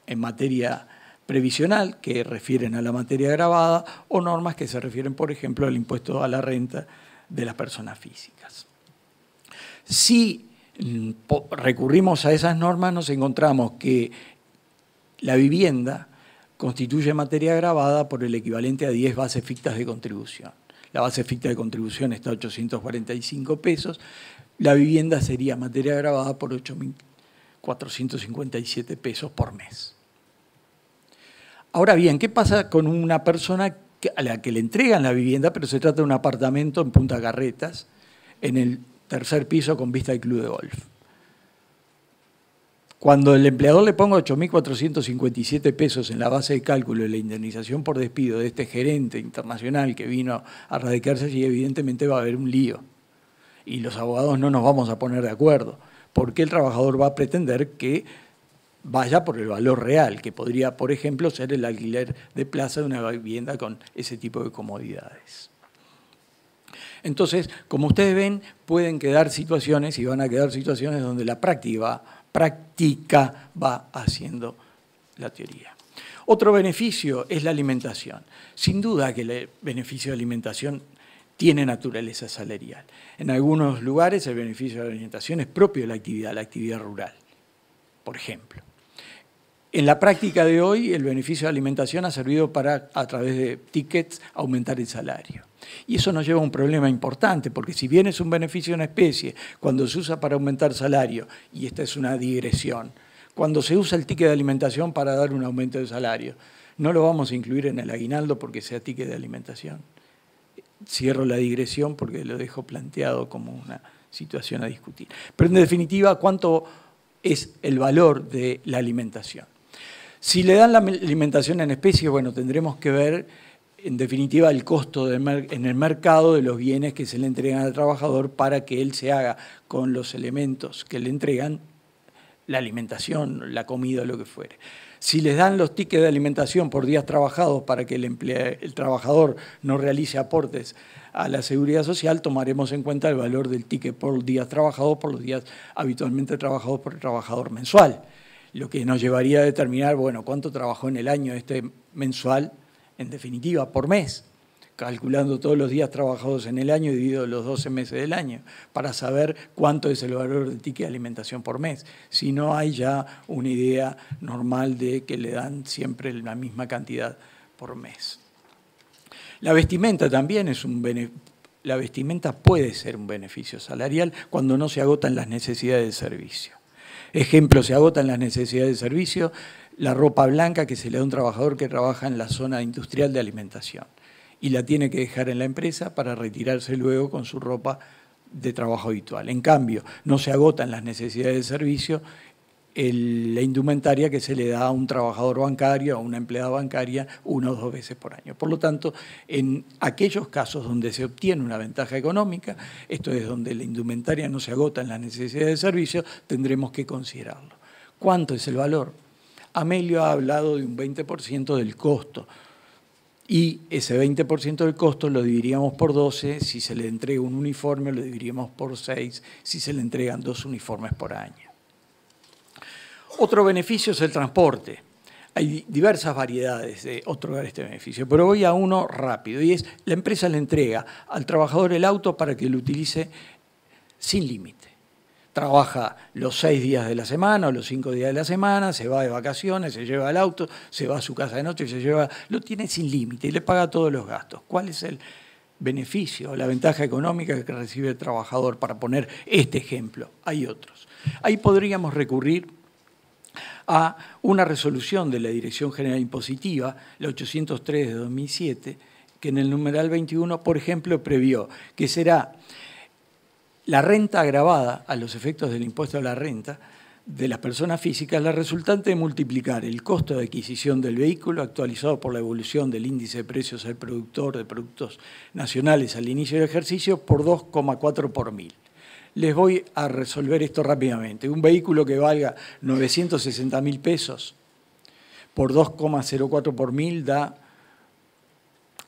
S1: en materia previsional que refieren a la materia gravada o normas que se refieren, por ejemplo, al impuesto a la renta de las personas físicas. Si recurrimos a esas normas, nos encontramos que la vivienda constituye materia gravada por el equivalente a 10 bases fictas de contribución. La base ficta de contribución está a 845 pesos. La vivienda sería materia gravada por 8.457 pesos por mes. Ahora bien, ¿qué pasa con una persona a la que le entregan la vivienda, pero se trata de un apartamento en Punta Carretas, en el 3er piso con vista al club de golf? Cuando el empleador le ponga 8.457 pesos en la base de cálculo de la indemnización por despido de este gerente internacional que vino a radicarse allí, evidentemente va a haber un lío. Y los abogados no nos vamos a poner de acuerdo, porque el trabajador va a pretender que vaya por el valor real, que podría, por ejemplo, ser el alquiler de plaza de una vivienda con ese tipo de comodidades. Entonces, como ustedes ven, pueden quedar situaciones y van a quedar situaciones donde la práctica va haciendo la teoría. Otro beneficio es la alimentación. Sin duda que el beneficio de alimentación tiene naturaleza salarial. En algunos lugares el beneficio de la alimentación es propio de la actividad rural, por ejemplo. En la práctica de hoy, el beneficio de alimentación ha servido para, a través de tickets, aumentar el salario. Y eso nos lleva a un problema importante, porque si bien es un beneficio en especie, cuando se usa para aumentar salario, y esta es una digresión, cuando se usa el ticket de alimentación para dar un aumento de salario, no lo vamos a incluir en el aguinaldo porque sea ticket de alimentación. Cierro la digresión porque lo dejo planteado como una situación a discutir. Pero en definitiva, ¿cuánto es el valor de la alimentación? Si le dan la alimentación en especie, bueno, tendremos que ver en definitiva, el costo en el mercado de los bienes que se le entregan al trabajador para que él se haga con los elementos que le entregan, la alimentación, la comida, lo que fuere. Si les dan los tickets de alimentación por días trabajados para que el trabajador no realice aportes a la seguridad social, tomaremos en cuenta el valor del ticket por días trabajados por los días habitualmente trabajados por el trabajador mensual, lo que nos llevaría a determinar, bueno, cuánto trabajó en el año este mensual, en definitiva, por mes, calculando todos los días trabajados en el año dividido los 12 meses del año, para saber cuánto es el valor del ticket de alimentación por mes. Si no, hay ya una idea normal de que le dan siempre la misma cantidad por mes. La vestimenta también es la vestimenta puede ser un beneficio salarial cuando no se agotan las necesidades de servicio. Ejemplo, se agotan las necesidades de servicio, la ropa blanca que se le da a un trabajador que trabaja en la zona industrial de alimentación y la tiene que dejar en la empresa para retirarse luego con su ropa de trabajo habitual. En cambio, no se agotan las necesidades de servicio la indumentaria que se le da a un trabajador bancario, a una empleada bancaria, 1 o 2 veces por año. Por lo tanto, en aquellos casos donde se obtiene una ventaja económica, esto es donde la indumentaria no se agota en las necesidades de servicio, tendremos que considerarlo. ¿Cuánto es el valor? Amelio ha hablado de un 20% del costo y ese 20% del costo lo dividiríamos por 12, si se le entrega un uniforme lo dividiríamos por 6, si se le entregan 2 uniformes por año. Otro beneficio es el transporte. Hay diversas variedades de otorgar este beneficio, pero voy a uno rápido y es la empresa le entrega al trabajador el auto para que lo utilice sin límite. Trabaja los 6 días de la semana o los 5 días de la semana, se va de vacaciones, se lleva el auto, se va a su casa de noche, lo tiene sin límite y le paga todos los gastos. ¿Cuál es el beneficio, la ventaja económica que recibe el trabajador? Para poner este ejemplo, hay otros. Ahí podríamos recurrir a una resolución de la Dirección General Impositiva, la 803 de 2007, que en el numeral 21, por ejemplo, previó que será la renta agravada a los efectos del impuesto a la renta de las personas físicas, la resultante de multiplicar el costo de adquisición del vehículo actualizado por la evolución del índice de precios al productor de productos nacionales al inicio del ejercicio por 2,4 por mil. Les voy a resolver esto rápidamente. Un vehículo que valga 960.000 pesos por 2,04 por mil da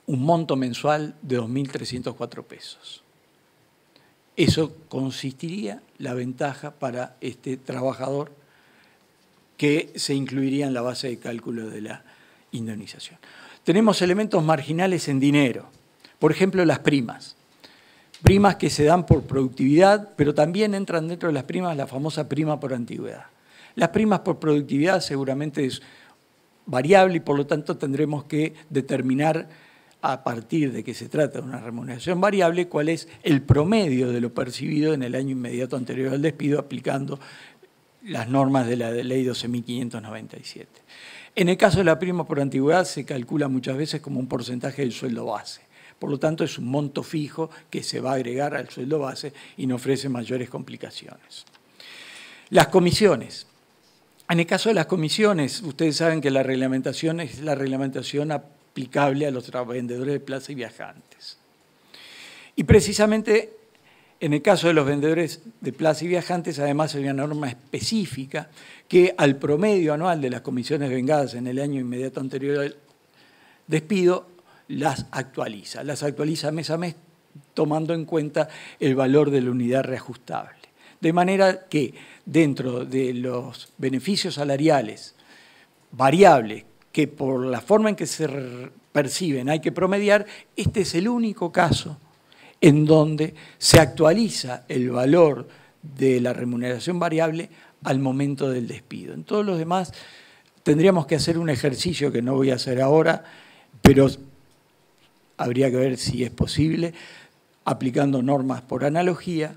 S1: un monto mensual de 2.304 pesos. Eso consistiría la ventaja para este trabajador que se incluiría en la base de cálculo de la indemnización. Tenemos elementos marginales en dinero, por ejemplo, las primas. Primas que se dan por productividad, pero también entran dentro de las primas la famosa prima por antigüedad. Las primas por productividad seguramente es variable y por lo tanto tendremos que determinar a partir de que se trata de una remuneración variable cuál es el promedio de lo percibido en el año inmediato anterior al despido aplicando las normas de la Ley 12.597. En el caso de la prima por antigüedad se calcula muchas veces como un porcentaje del sueldo base. Por lo tanto, es un monto fijo que se va a agregar al sueldo base y no ofrece mayores complicaciones. Las comisiones. En el caso de las comisiones, ustedes saben que la reglamentación es la reglamentación aplicable a los vendedores de plaza y viajantes. Y precisamente en el caso de los vendedores de plaza y viajantes, además hay una norma específica que al promedio anual de las comisiones vengadas en el año inmediato anterior al despido, las actualiza mes a mes tomando en cuenta el valor de la unidad reajustable. De manera que dentro de los beneficios salariales variables que por la forma en que se perciben hay que promediar, este es el único caso en donde se actualiza el valor de la remuneración variable al momento del despido. En todos los demás tendríamos que hacer un ejercicio que no voy a hacer ahora, pero habría que ver si es posible, aplicando normas por analogía,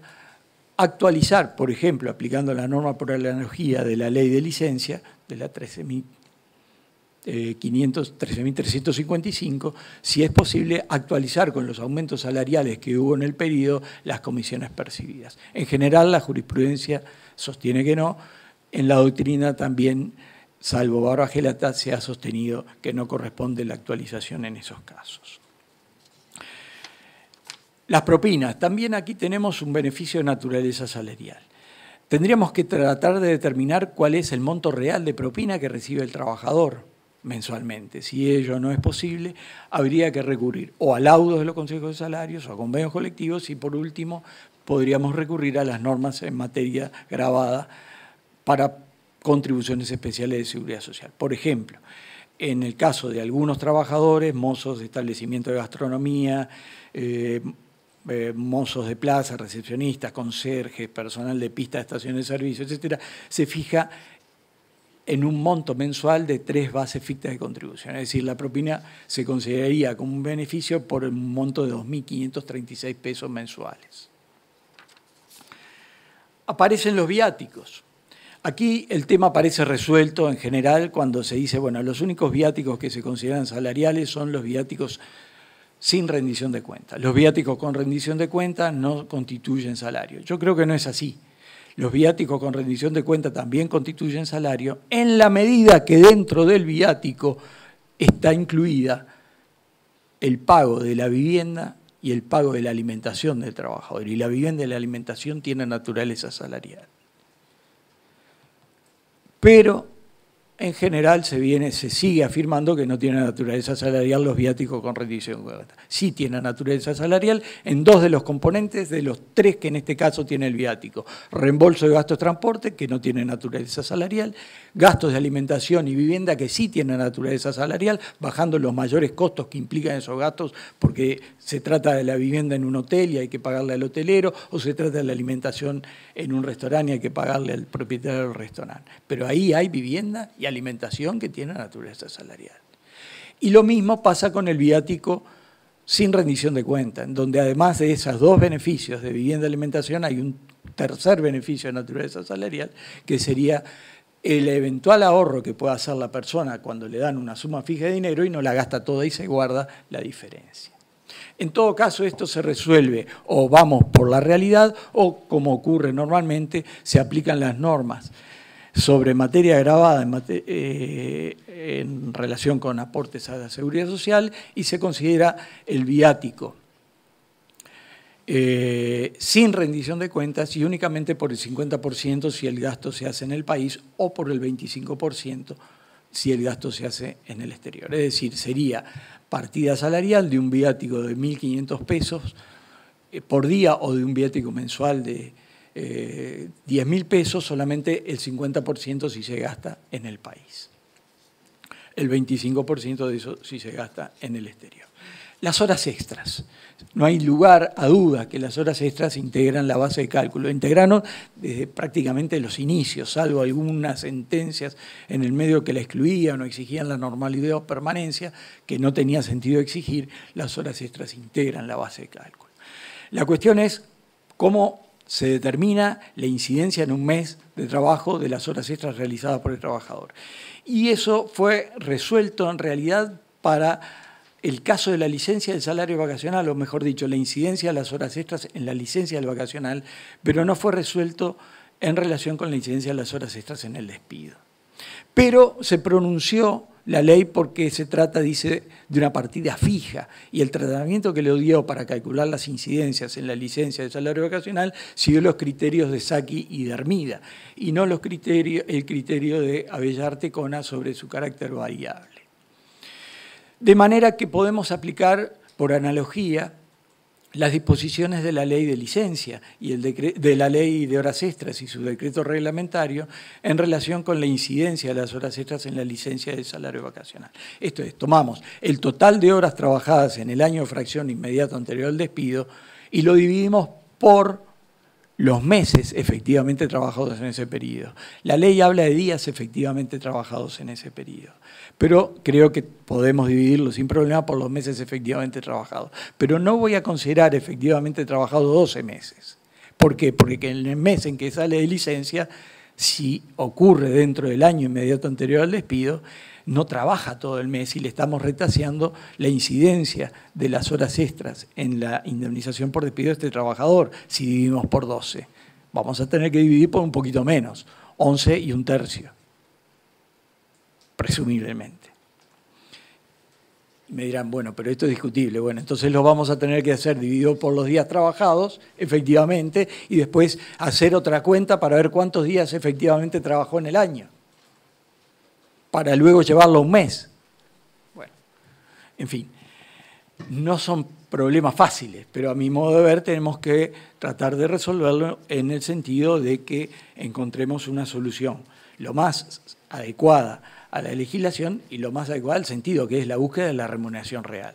S1: actualizar, por ejemplo, aplicando la norma por analogía de la ley de licencia, de la 13.355, si es posible actualizar con los aumentos salariales que hubo en el periodo las comisiones percibidas. En general, la jurisprudencia sostiene que no, en la doctrina también salvo Bárbara Gelata, se ha sostenido que no corresponde la actualización en esos casos. Las propinas. También aquí tenemos un beneficio de naturaleza salarial. Tendríamos que tratar de determinar cuál es el monto real de propina que recibe el trabajador mensualmente. Si ello no es posible, habría que recurrir o a laudos de los consejos de salarios o a convenios colectivos y, por último, podríamos recurrir a las normas en materia gravada para contribuciones especiales de seguridad social. Por ejemplo, en el caso de algunos trabajadores, mozos de establecimiento de gastronomía, mozos de plaza, recepcionistas, conserjes, personal de pista de estaciones de servicio, etcétera, se fija en un monto mensual de 3 bases fictas de contribución. Es decir, la propina se consideraría como un beneficio por un monto de 2.536 pesos mensuales. Aparecen los viáticos. Aquí el tema parece resuelto en general cuando se dice, bueno, los únicos viáticos que se consideran salariales son los viáticos sin rendición de cuentas. Los viáticos con rendición de cuentas no constituyen salario. Yo creo que no es así. Los viáticos con rendición de cuentas también constituyen salario en la medida que dentro del viático está incluida el pago de la vivienda y el pago de la alimentación del trabajador. Y la vivienda y la alimentación tienen naturaleza salarial. Pero en general se sigue afirmando que no tiene naturaleza salarial los viáticos con rendición de cuentas. Sí tiene naturaleza salarial en 2 de los componentes de los 3 que en este caso tiene el viático. Reembolso de gastos de transporte, que no tiene naturaleza salarial, gastos de alimentación y vivienda, que sí tienen naturaleza salarial, bajando los mayores costos que implican esos gastos, porque se trata de la vivienda en un hotel y hay que pagarle al hotelero, o se trata de la alimentación en un restaurante y hay que pagarle al propietario del restaurante. Pero ahí hay vivienda y alimentación que tiene naturaleza salarial. Y lo mismo pasa con el viático sin rendición de cuenta, en donde además de esos 2 beneficios de vivienda y alimentación hay un tercer beneficio de naturaleza salarial, que sería el eventual ahorro que pueda hacer la persona cuando le dan una suma fija de dinero y no la gasta toda y se guarda la diferencia. En todo caso, esto se resuelve o vamos por la realidad o, como ocurre normalmente, se aplican las normas sobre materia gravada en relación con aportes a la seguridad social y se considera el viático sin rendición de cuentas y únicamente por el 50% si el gasto se hace en el país o por el 25% si el gasto se hace en el exterior. Es decir, sería partida salarial de un viático de 1.500 pesos por día o de un viático mensual de 10.000 pesos, solamente el 50% si se gasta en el país. El 25% de eso si se gasta en el exterior. Las horas extras. No hay lugar a duda que las horas extras integran la base de cálculo. Integraron desde prácticamente los inicios, salvo algunas sentencias en el medio que la excluían o exigían la normalidad o permanencia, que no tenía sentido exigir, las horas extras integran la base de cálculo. La cuestión es cómo se determina la incidencia en un mes de trabajo de las horas extras realizadas por el trabajador. Y eso fue resuelto en realidad para el caso de la licencia del salario vacacional, o mejor dicho, la incidencia de las horas extras en la licencia del vacacional, pero no fue resuelto en relación con la incidencia de las horas extras en el despido. Pero se pronunció la ley porque se trata, dice, de una partida fija y el tratamiento que le dio para calcular las incidencias en la licencia del salario vacacional siguió los criterios de Sacchi y de Hermida y no el criterio de Abellarte-Cona sobre su carácter variable. De manera que podemos aplicar, por analogía, las disposiciones de la ley de licencia y de la ley de horas extras y su decreto reglamentario en relación con la incidencia de las horas extras en la licencia del salario vacacional. Esto es, tomamos el total de horas trabajadas en el año de fracción inmediato anterior al despido y lo dividimos por los meses efectivamente trabajados en ese periodo. La ley habla de días efectivamente trabajados en ese periodo, pero creo que podemos dividirlo sin problema por los meses efectivamente trabajados. Pero no voy a considerar efectivamente trabajado 12 meses. ¿Por qué? Porque en el mes en que sale de licencia, si ocurre dentro del año inmediato anterior al despido, no trabaja todo el mes y le estamos retaseando la incidencia de las horas extras en la indemnización por despido de este trabajador si dividimos por 12. Vamos a tener que dividir por un poquito menos, 11 1/3. presumiblemente. Me dirán, bueno, pero esto es discutible. Bueno, entonces lo vamos a tener que hacer dividido por los días trabajados, efectivamente, y después hacer otra cuenta para ver cuántos días efectivamente trabajó en el año, para luego llevarlo a un mes. Bueno, en fin, no son problemas fáciles, pero a mi modo de ver tenemos que tratar de resolverlo en el sentido de que encontremos una solución lo más adecuada a la legislación y lo más adecuado al sentido, que es la búsqueda de la remuneración real.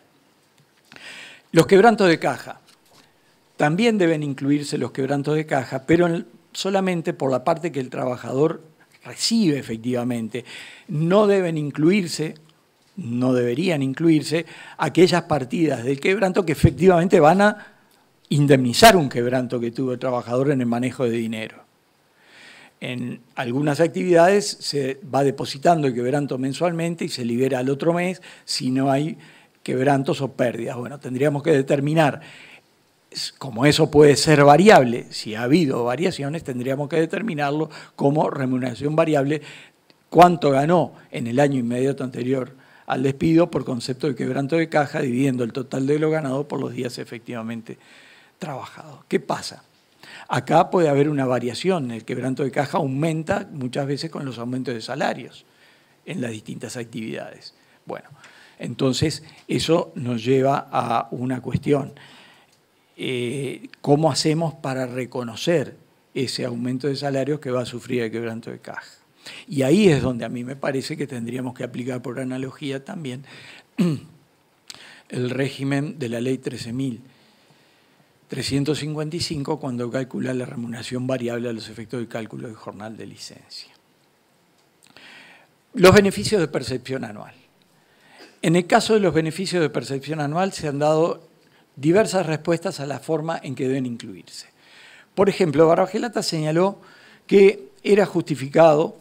S1: Los quebrantos de caja. También deben incluirse los quebrantos de caja, pero solamente por la parte que el trabajador recibe efectivamente. No deben incluirse, no deberían incluirse aquellas partidas del quebranto que efectivamente van a indemnizar un quebranto que tuvo el trabajador en el manejo de dinero. En algunas actividades se va depositando el quebranto mensualmente y se libera al otro mes si no hay quebrantos o pérdidas. Bueno, tendríamos que determinar, como eso puede ser variable, si ha habido variaciones, tendríamos que determinarlo como remuneración variable, cuánto ganó en el año inmediato anterior al despido por concepto de quebranto de caja, dividiendo el total de lo ganado por los días efectivamente trabajados. ¿Qué pasa? Acá puede haber una variación, el quebranto de caja aumenta muchas veces con los aumentos de salarios en las distintas actividades. Bueno, entonces eso nos lleva a una cuestión. ¿Cómo hacemos para reconocer ese aumento de salarios que va a sufrir el quebranto de caja? Y ahí es donde a mí me parece que tendríamos que aplicar por analogía también el régimen de la ley 13.355 cuando calcula la remuneración variable a los efectos del cálculo del jornal de licencia. Los beneficios de percepción anual. En el caso de los beneficios de percepción anual se han dado diversas respuestas a la forma en que deben incluirse. Por ejemplo, Barbagelata señaló que era justificado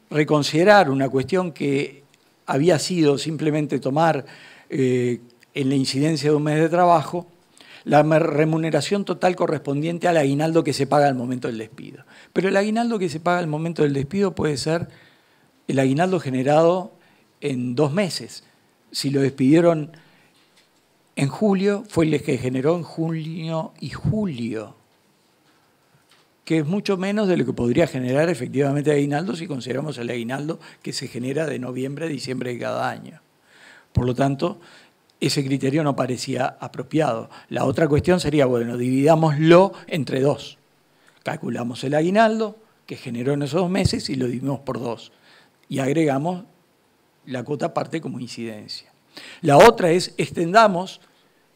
S1: reconsiderar una cuestión que había sido simplemente tomar en la incidencia de un mes de trabajo la remuneración total correspondiente al aguinaldo que se paga al momento del despido. Pero el aguinaldo que se paga al momento del despido puede ser el aguinaldo generado en 2 meses. Si lo despidieron en julio, fue el que generó en junio y julio, que es mucho menos de lo que podría generar efectivamente aguinaldo si consideramos el aguinaldo que se genera de noviembre a diciembre de cada año. Por lo tanto, ese criterio no parecía apropiado. La otra cuestión sería, bueno, dividámoslo entre 2. Calculamos el aguinaldo que generó en esos 2 meses y lo dividimos por 2. Y agregamos la cuota aparte como incidencia. La otra es, extendamos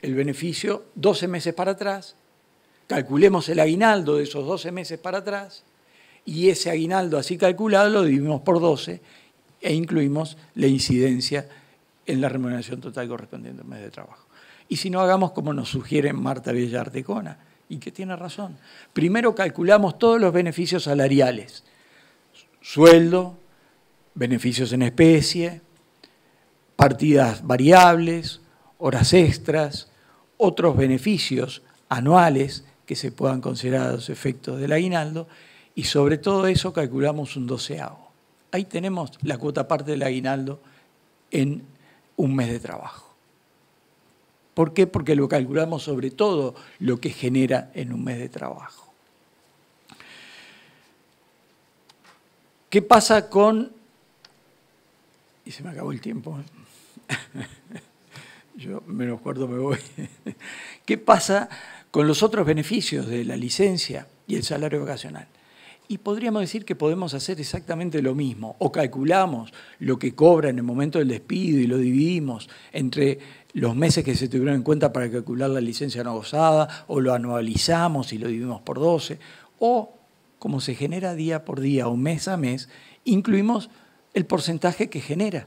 S1: el beneficio 12 meses para atrás, calculemos el aguinaldo de esos 12 meses para atrás y ese aguinaldo así calculado lo dividimos por 12 e incluimos la incidencia en la remuneración total correspondiente al mes de trabajo. Y si no, hagamos como nos sugiere Marta Bella Artecona, y que tiene razón. Primero calculamos todos los beneficios salariales, sueldo, beneficios en especie, partidas variables, horas extras, otros beneficios anuales que se puedan considerar los efectos del aguinaldo, y sobre todo eso calculamos un 12avo. Ahí tenemos la cuota parte del aguinaldo en un mes de trabajo. ¿Por qué? Porque lo calculamos sobre todo lo que genera en un mes de trabajo. ¿Qué pasa con...? Y se me acabó el tiempo. Yo menos cuarto me voy. ¿Qué pasa con los otros beneficios de la licencia y el salario vacacional? Y podríamos decir que podemos hacer exactamente lo mismo. O calculamos lo que cobra en el momento del despido y lo dividimos entre los meses que se tuvieron en cuenta para calcular la licencia no gozada, o lo anualizamos y lo dividimos por 12, o como se genera día por día o mes a mes, incluimos el porcentaje que genera.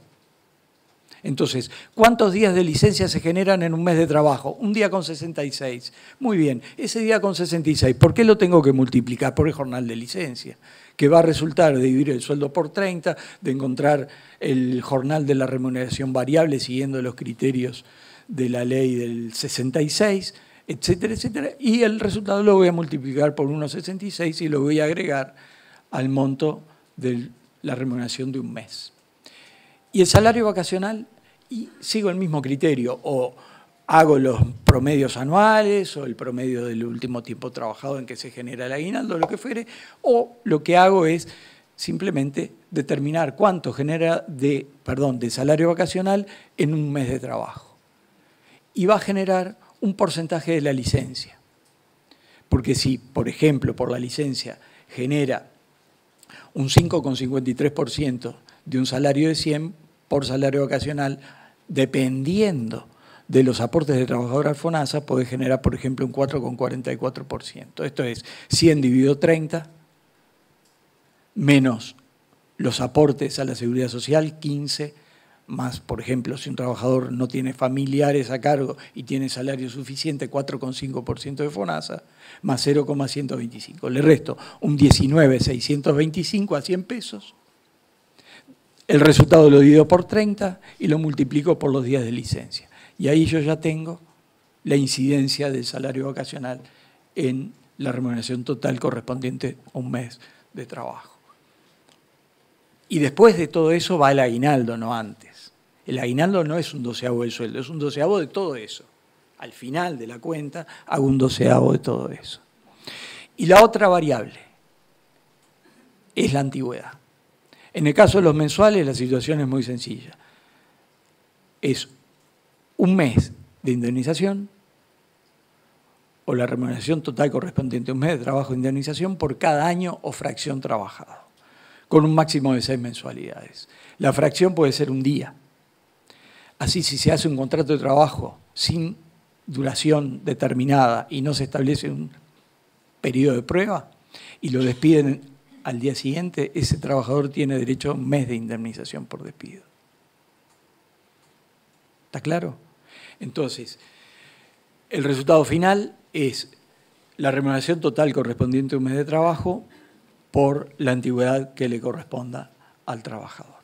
S1: Entonces, ¿cuántos días de licencia se generan en un mes de trabajo? Un día con 66. Muy bien, ese día con 66, ¿por qué lo tengo que multiplicar? Por el jornal de licencia, que va a resultar de dividir el sueldo por 30, de encontrar el jornal de la remuneración variable siguiendo los criterios de la ley del 66, etcétera, etcétera, y el resultado lo voy a multiplicar por 1,66 y lo voy a agregar al monto de la remuneración de un mes. Y el salario vacacional, y sigo el mismo criterio, o hago los promedios anuales o el promedio del último tiempo trabajado en que se genera el aguinaldo, lo que fuere, o lo que hago es simplemente determinar cuánto genera de salario vacacional en un mes de trabajo. Y va a generar un porcentaje de la licencia. Porque si, por ejemplo, por la licencia genera un 5,53% de un salario de 100 por salario vacacional, dependiendo de los aportes de trabajador al FONASA, puede generar, por ejemplo, un 4,44%. Esto es 100 dividido 30, menos los aportes a la seguridad social, 15, más, por ejemplo, si un trabajador no tiene familiares a cargo y tiene salario suficiente, 4,5% de FONASA, más 0,125. Le resto un 19,625 a 100 pesos. El resultado lo divido por 30 y lo multiplico por los días de licencia. Y ahí yo ya tengo la incidencia del salario vacacional en la remuneración total correspondiente a un mes de trabajo. Y después de todo eso va el aguinaldo, no antes. El aguinaldo no es un 12avo del sueldo, es un 12avo de todo eso. Al final de la cuenta hago un 12avo de todo eso. Y la otra variable es la antigüedad. En el caso de los mensuales la situación es muy sencilla. Es un mes de indemnización o la remuneración total correspondiente a un mes de trabajo de indemnización por cada año o fracción trabajado, con un máximo de 6 mensualidades. La fracción puede ser un día. Así, si se hace un contrato de trabajo sin duración determinada y no se establece un periodo de prueba y lo despiden al día siguiente, ese trabajador tiene derecho a un mes de indemnización por despido. ¿Está claro? Entonces, el resultado final es la remuneración total correspondiente a un mes de trabajo por la antigüedad que le corresponda al trabajador.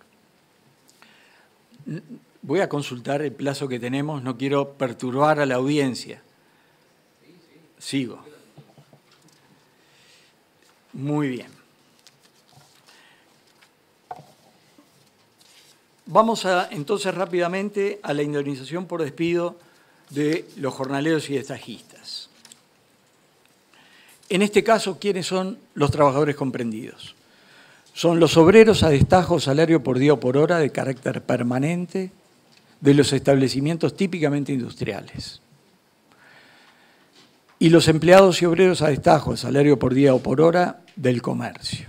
S1: Voy a consultar el plazo que tenemos, no quiero perturbar a la audiencia. Sigo. Muy bien. Vamos entonces rápidamente a la indemnización por despido de los jornaleros y estajistas. En este caso, ¿quiénes son los trabajadores comprendidos? Son los obreros a destajo, salario por día o por hora de carácter permanente de los establecimientos típicamente industriales. Y los empleados y obreros a destajo, salario por día o por hora del comercio.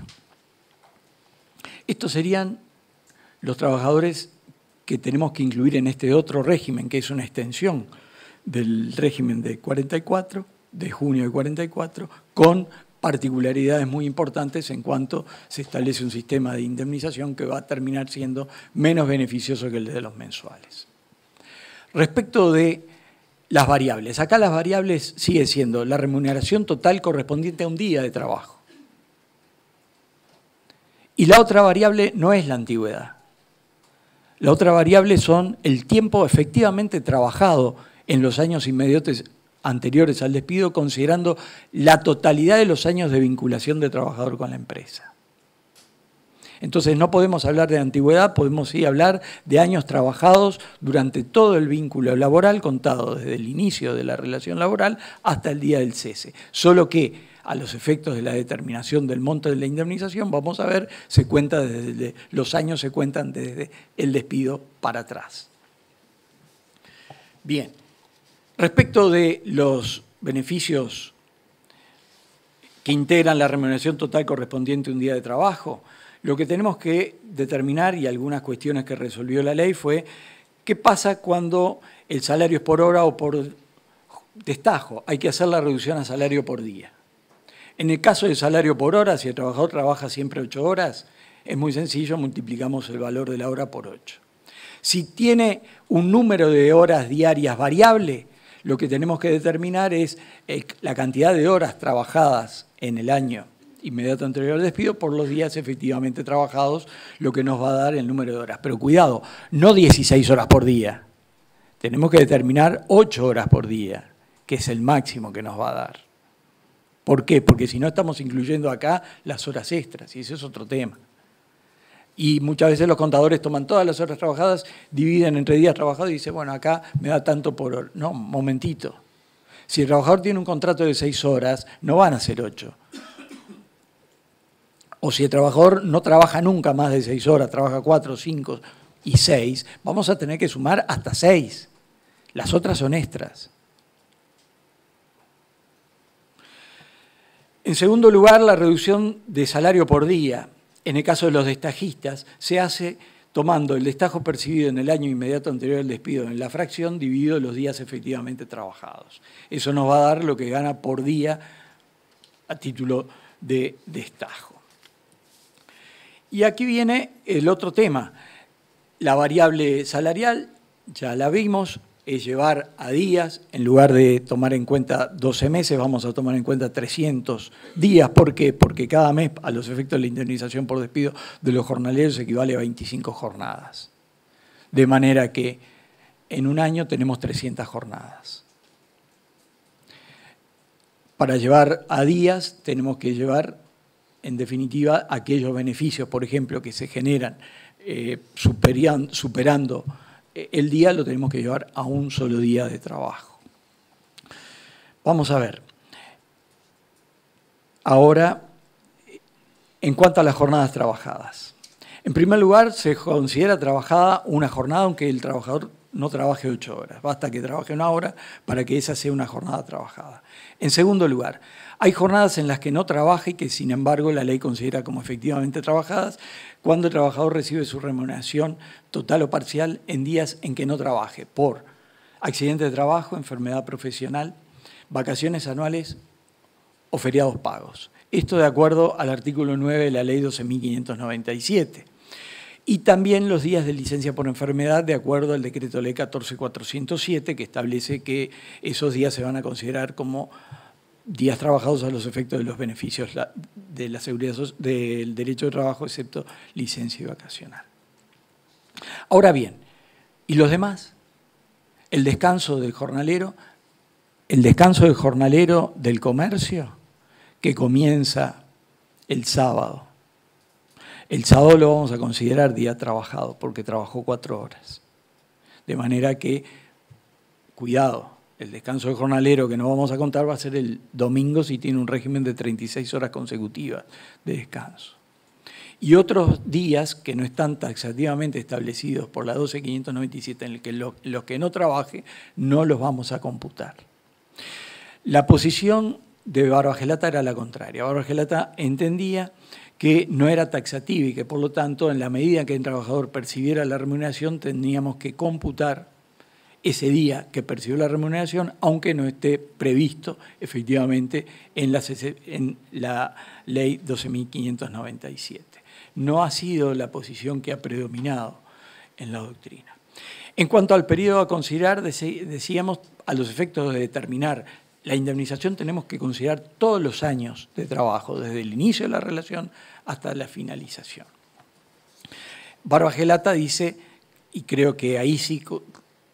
S1: Estos serían los trabajadores que tenemos que incluir en este otro régimen, que es una extensión del régimen de 44, de junio de 44, con particularidades muy importantes en cuanto se establece un sistema de indemnización que va a terminar siendo menos beneficioso que el de los mensuales. Respecto de las variables, acá las variables sigue siendo la remuneración total correspondiente a un día de trabajo. Y la otra variable no es la antigüedad. La otra variable son el tiempo efectivamente trabajado en los años inmediatos anteriores al despido, considerando la totalidad de los años de vinculación del trabajador con la empresa. Entonces no podemos hablar de antigüedad, podemos sí hablar de años trabajados durante todo el vínculo laboral, contado desde el inicio de la relación laboral hasta el día del cese. Solo que a los efectos de la determinación del monto de la indemnización, vamos a ver, se cuenta desde los años se cuentan desde el despido para atrás. Bien, respecto de los beneficios que integran la remuneración total correspondiente a un día de trabajo, lo que tenemos que determinar, y algunas cuestiones que resolvió la ley, fue qué pasa cuando el salario es por hora o por destajo. Hay que hacer la reducción a salario por día. En el caso del salario por hora, si el trabajador trabaja siempre 8 horas, es muy sencillo, multiplicamos el valor de la hora por 8. Si tiene un número de horas diarias variable, lo que tenemos que determinar es la cantidad de horas trabajadas en el año inmediato anterior al despido por los días efectivamente trabajados, lo que nos va a dar el número de horas. Pero cuidado, no 16 horas por día. Tenemos que determinar 8 horas por día, que es el máximo que nos va a dar. ¿Por qué? Porque si no estamos incluyendo acá las horas extras, y ese es otro tema. Y muchas veces los contadores toman todas las horas trabajadas, dividen entre días trabajados y dicen, bueno, acá me da tanto por hora. No, momentito. Si el trabajador tiene un contrato de 6 horas, no van a ser 8. O si el trabajador no trabaja nunca más de 6 horas, trabaja 4, 5 y 6, vamos a tener que sumar hasta 6. Las otras son extras. En segundo lugar, la reducción de salario por día. En el caso de los destajistas, se hace tomando el destajo percibido en el año inmediato anterior al despido en la fracción dividido los días efectivamente trabajados. Eso nos va a dar lo que gana por día a título de destajo. Y aquí viene el otro tema. La variable salarial, ya la vimos, es llevar a días, en lugar de tomar en cuenta 12 meses, vamos a tomar en cuenta 300 días. ¿Por qué? Porque cada mes, a los efectos de la indemnización por despido de los jornaleros, equivale a 25 jornadas. De manera que en un año tenemos 300 jornadas. Para llevar a días tenemos que llevar, en definitiva, aquellos beneficios, por ejemplo, que se generan superando el día, lo tenemos que llevar a un solo día de trabajo. Vamos a ver. Ahora, en cuanto a las jornadas trabajadas. En primer lugar, se considera trabajada una jornada aunque el trabajador no trabaje 8 horas. Basta que trabaje 1 hora para que esa sea una jornada trabajada. En segundo lugar, hay jornadas en las que no trabaja y que, sin embargo, la ley considera como efectivamente trabajadas cuando el trabajador recibe su remuneración total o parcial en días en que no trabaje, por accidente de trabajo, enfermedad profesional, vacaciones anuales o feriados pagos. Esto de acuerdo al artículo 9 de la ley 12.597. Y también los días de licencia por enfermedad, de acuerdo al decreto ley 14.407, que establece que esos días se van a considerar como días trabajados a los efectos de los beneficios de la seguridad del derecho de trabajo, excepto licencia y vacacional. Ahora bien, ¿y los demás? El descanso del jornalero del comercio, que comienza el sábado. El sábado lo vamos a considerar día trabajado, porque trabajó 4 horas. De manera que, cuidado, el descanso del jornalero que no vamos a contar va a ser el domingo si tiene un régimen de 36 horas consecutivas de descanso. Y otros días que no están taxativamente establecidos por la 12.597, en el que los que no trabaje no los vamos a computar. La posición de Barbagelata era la contraria. Barbagelata entendía que no era taxativa y que, por lo tanto, en la medida en que el trabajador percibiera la remuneración, teníamos que computar ese día que percibió la remuneración, aunque no esté previsto efectivamente en la ley 12.597. No ha sido la posición que ha predominado en la doctrina. En cuanto al periodo a considerar, decíamos, a los efectos de determinar la indemnización tenemos que considerar todos los años de trabajo, desde el inicio de la relación hasta la finalización. Barbagelata dice, y creo que ahí sí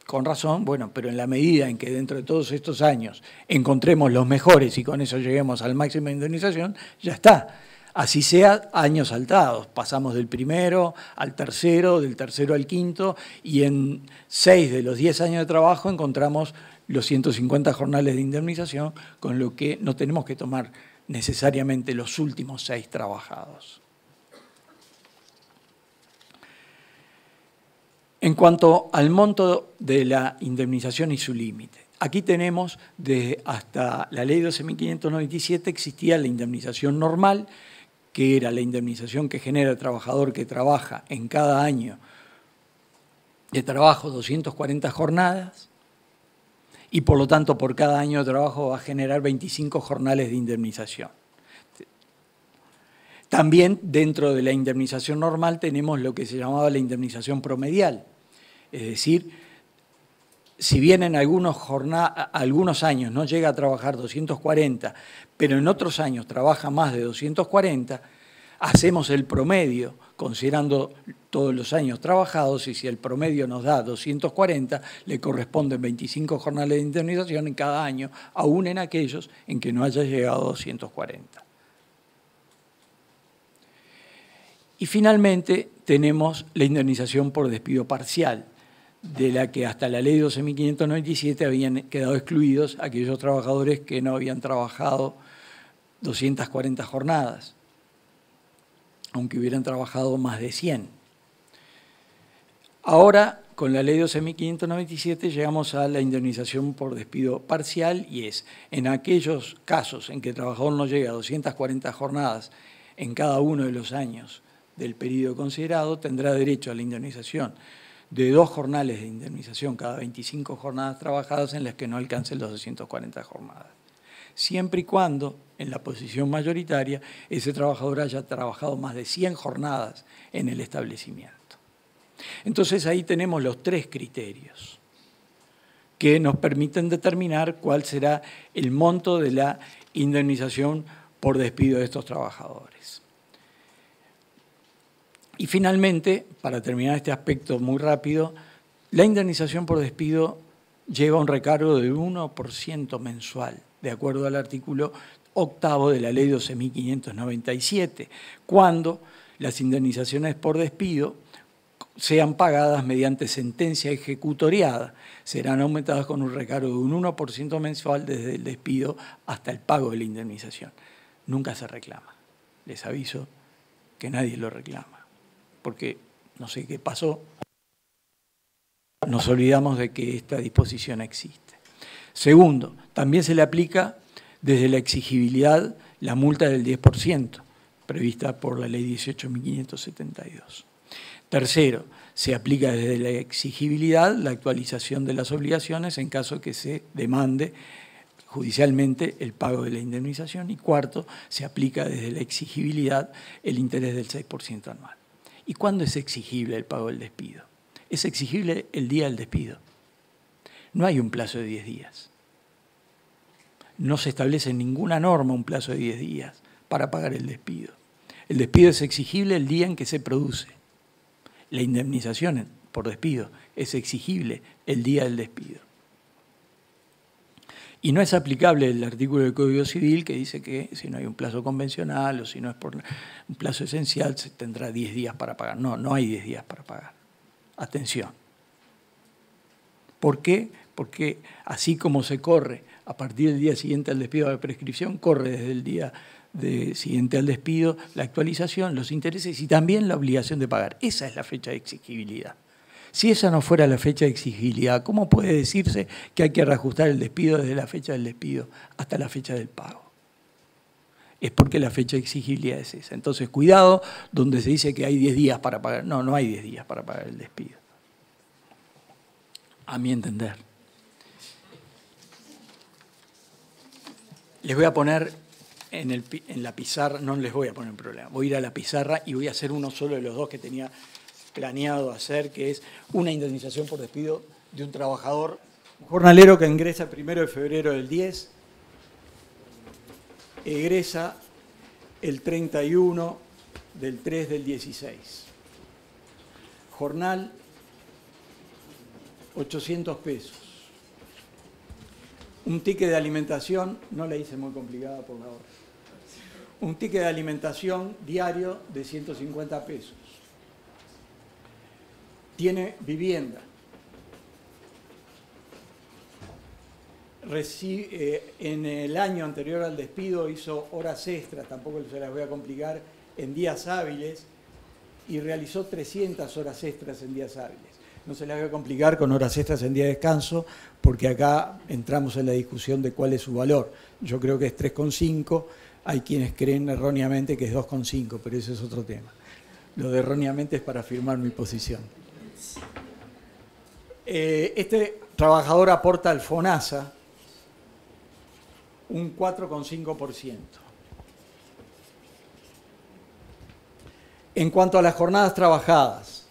S1: con razón, bueno, pero en la medida en que dentro de todos estos años encontremos los mejores y con eso lleguemos al máximo de indemnización, ya está. Así sea, años saltados. Pasamos del primero al tercero, del tercero al quinto, y en 6 de los 10 años de trabajo encontramos los 150 jornales de indemnización, con lo que no tenemos que tomar necesariamente los últimos 6 trabajados. En cuanto al monto de la indemnización y su límite, aquí tenemos, hasta la ley 12.597 existía la indemnización normal, que era la indemnización que genera el trabajador que trabaja en cada año de trabajo 240 jornadas, y por lo tanto por cada año de trabajo va a generar 25 jornales de indemnización. También dentro de la indemnización normal tenemos lo que se llamaba la indemnización promedial, es decir, si bien en algunos años no llega a trabajar 240, pero en otros años trabaja más de 240, hacemos el promedio considerando todos los años trabajados, y si el promedio nos da 240, le corresponden 25 jornales de indemnización en cada año, aún en aquellos en que no haya llegado a 240. Y finalmente tenemos la indemnización por despido parcial, de la que hasta la ley 12.597 habían quedado excluidos aquellos trabajadores que no habían trabajado 240 jornadas, aunque hubieran trabajado más de 100. Ahora, con la ley 12.597 llegamos a la indemnización por despido parcial y es en aquellos casos en que el trabajador no llega a 240 jornadas en cada uno de los años del periodo considerado, tendrá derecho a la indemnización de 2 jornales de indemnización cada 25 jornadas trabajadas en las que no alcancen los 240 jornadas, siempre y cuando, en la posición mayoritaria, ese trabajador haya trabajado más de 100 jornadas en el establecimiento. Entonces ahí tenemos los 3 criterios que nos permiten determinar cuál será el monto de la indemnización por despido de estos trabajadores. Y finalmente, para terminar este aspecto muy rápido, la indemnización por despido lleva un recargo de 1% mensual, de acuerdo al artículo 8º de la ley 12.597, cuando las indemnizaciones por despido sean pagadas mediante sentencia ejecutoriada, serán aumentadas con un recargo de un 1% mensual desde el despido hasta el pago de la indemnización. Nunca se reclama. Les aviso que nadie lo reclama, porque no sé qué pasó, nos olvidamos de que esta disposición existe. Segundo, también se le aplica desde la exigibilidad la multa del 10%, prevista por la ley 18.572. Tercero, se aplica desde la exigibilidad la actualización de las obligaciones en caso que se demande judicialmente el pago de la indemnización. Y cuarto, se aplica desde la exigibilidad el interés del 6% anual. ¿Y cuándo es exigible el pago del despido? Es exigible el día del despido. No hay un plazo de 10 días. No se establece en ninguna norma un plazo de 10 días para pagar el despido. El despido es exigible el día en que se produce. La indemnización por despido es exigible el día del despido. Y no es aplicable el artículo del Código Civil que dice que si no hay un plazo convencional o si no es por un plazo esencial se tendrá 10 días para pagar. No, no hay 10 días para pagar. Atención. ¿Por qué? Porque así como se corre a partir del día siguiente al despido de prescripción, corre desde el día siguiente al despido la actualización, los intereses y también la obligación de pagar. Esa es la fecha de exigibilidad. Si esa no fuera la fecha de exigibilidad, ¿cómo puede decirse que hay que reajustar el despido desde la fecha del despido hasta la fecha del pago? Es porque la fecha de exigibilidad es esa. Entonces, cuidado donde se dice que hay 10 días para pagar. No, no hay 10 días para pagar el despido. A mi entender. Les voy a poner en la pizarra, no les voy a poner un problema, voy a ir a la pizarra y voy a hacer uno solo de los 2 que tenía planeado hacer, que es una indemnización por despido de un trabajador, un jornalero que ingresa el 1 de febrero del 10, egresa el 31 del 3 del 16. Jornal, 800 pesos. Un ticket de alimentación, no la hice muy complicada por la hora. Un ticket de alimentación diario de 150 pesos. Tiene vivienda. En el año anterior al despido hizo horas extras, tampoco se las voy a complicar, en días hábiles y realizó 300 horas extras en días hábiles. No se las voy a complicar con horas extras en día de descanso, porque acá entramos en la discusión de cuál es su valor. Yo creo que es 3,5, hay quienes creen erróneamente que es 2,5, pero ese es otro tema. Lo de erróneamente es para afirmar mi posición. Este trabajador aporta al FONASA un 4,5%. En cuanto a las jornadas trabajadas,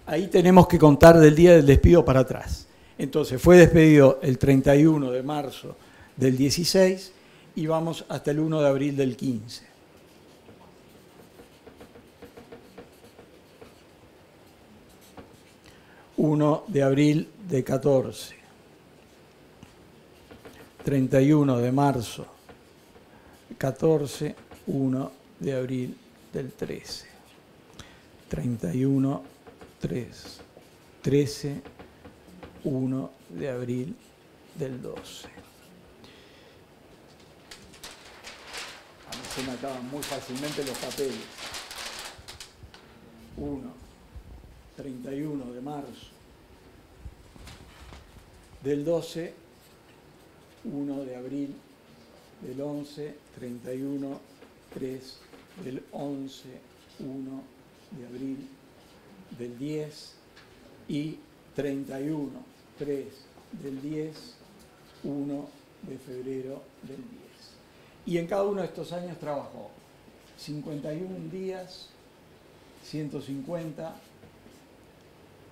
S1: ahí tenemos que contar del día del despido para atrás. Entonces, fue despedido el 31 de marzo del 16 y vamos hasta el 1 de abril del 15. ...1 de abril de 14... 31 de marzo 14, 1 de abril del 13. 31, 3. 13, 1 de abril del 12. A mí se me acaban muy fácilmente los papeles. 1, 31 de marzo del 12, 1 de abril del 11, 31, 3 del 11, 1 de abril del 10 y 31, 3 del 10, 1 de febrero del 10. Y en cada uno de estos años trabajó 51 días, 150,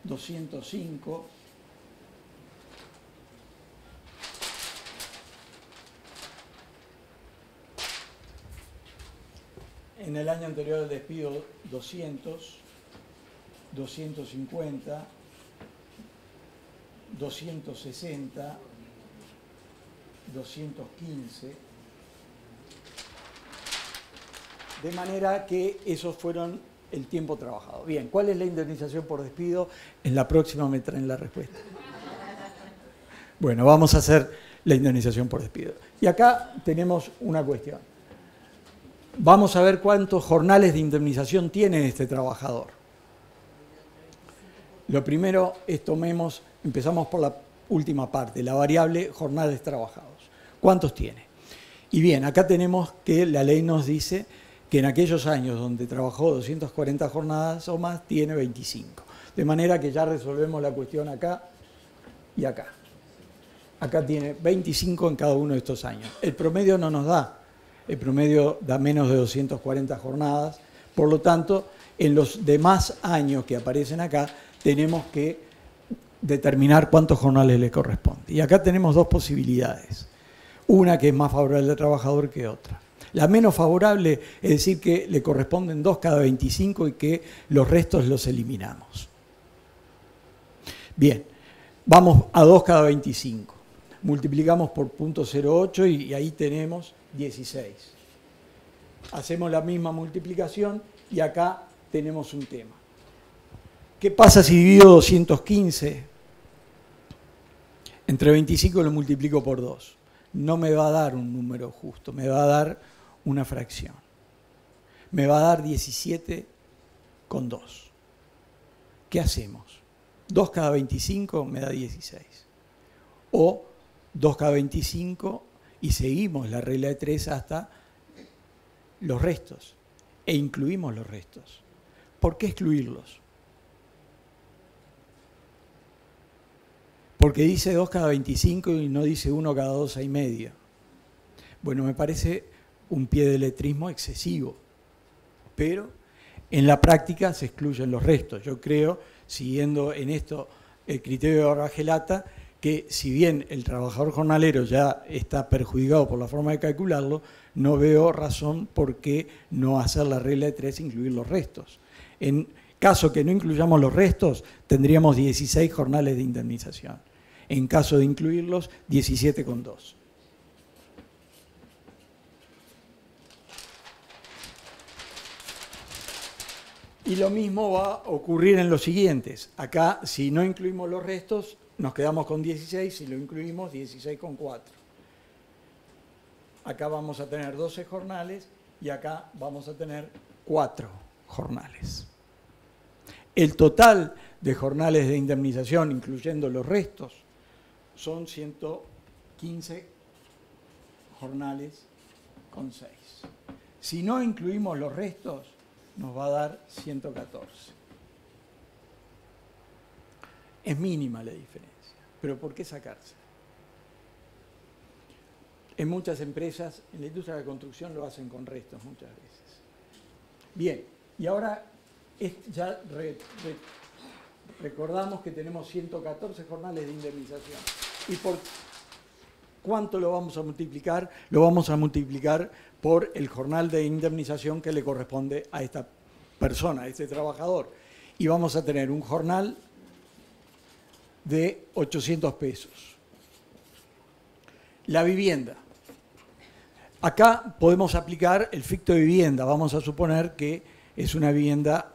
S1: 205, en el año anterior del despido 200, 250, 260, 215, de manera que esos fueron el tiempo trabajado. Bien, ¿cuál es la indemnización por despido? En la próxima me traen la respuesta. Bueno, vamos a hacer la indemnización por despido. Y acá tenemos una cuestión. Vamos a ver cuántos jornales de indemnización tiene este trabajador. Lo primero es empezamos por la última parte, la variable jornales trabajados. ¿Cuántos tiene? Y bien, acá tenemos que la ley nos dice que en aquellos años donde trabajó 240 jornadas o más, tiene 25. De manera que ya resolvemos la cuestión acá y acá. Acá tiene 25 en cada uno de estos años. El promedio no nos da. El promedio da menos de 240 jornadas. Por lo tanto, en los demás años que aparecen acá, tenemos que determinar cuántos jornales le corresponde. Y acá tenemos dos posibilidades. Una que es más favorable al trabajador que otra. La menos favorable es decir que le corresponden 2 cada 25 y que los restos los eliminamos. Bien, vamos a 2 cada 25. Multiplicamos por 0.08 y ahí tenemos 16. Hacemos la misma multiplicación y acá tenemos un tema. ¿Qué pasa si divido 215? Entre 25 lo multiplico por 2. No me va a dar un número justo, me va a dar una fracción. Me va a dar 17,2. ¿Qué hacemos? 2 cada 25 me da 16. O 2 cada 25 y seguimos la regla de 3 hasta los restos. E incluimos los restos. ¿Por qué excluirlos? Porque dice 2 cada 25 y no dice 1 cada 2,5. Bueno, me parece un pie de letrismo excesivo, pero en la práctica se excluyen los restos. Yo creo, siguiendo en esto el criterio de Barbagelata, que si bien el trabajador jornalero ya está perjudicado por la forma de calcularlo, no veo razón por qué no hacer la regla de 3 e incluir los restos. En caso que no incluyamos los restos, tendríamos 16 jornales de indemnización. En caso de incluirlos, 17,2. Y lo mismo va a ocurrir en los siguientes. Acá, si no incluimos los restos, nos quedamos con 16, si lo incluimos, 16,4. Acá vamos a tener 12 jornales y acá vamos a tener 4 jornales. El total de jornales de indemnización, incluyendo los restos, son 115 jornales con 6. Si no incluimos los restos, nos va a dar 114. Es mínima la diferencia, pero ¿por qué sacarse? En muchas empresas, en la industria de la construcción lo hacen con restos muchas veces. Bien, y ahora ya recordamos que tenemos 114 jornales de indemnización. ¿Y por cuánto lo vamos a multiplicar? Lo vamos a multiplicar por el jornal de indemnización que le corresponde a esta persona, a este trabajador. Y vamos a tener un jornal de 800 pesos. La vivienda. Acá podemos aplicar el ficto de vivienda. Vamos a suponer que es una vivienda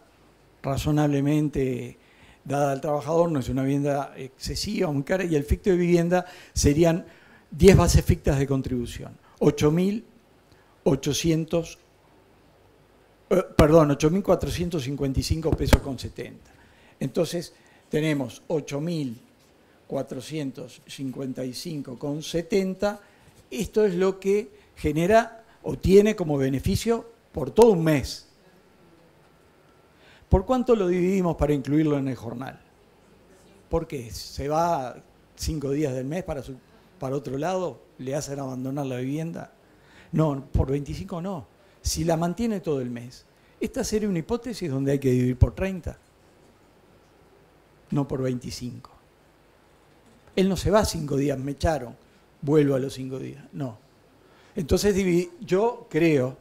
S1: razonablemente dada al trabajador, no es una vivienda excesiva, muy cara, y el ficto de vivienda serían 10 bases fictas de contribución. 8.455 pesos con 70. Entonces, tenemos 8.455 con 70. Esto es lo que genera o tiene como beneficio por todo un mes. ¿Por cuánto lo dividimos para incluirlo en el jornal? ¿Por qué? ¿Se va 5 días del mes para otro lado? ¿Le hacen abandonar la vivienda? No, por 25 no. Si la mantiene todo el mes. Esta sería una hipótesis donde hay que dividir por 30, no por 25. Él no se va 5 días, me echaron, vuelvo a los 5 días. No. Entonces yo creo,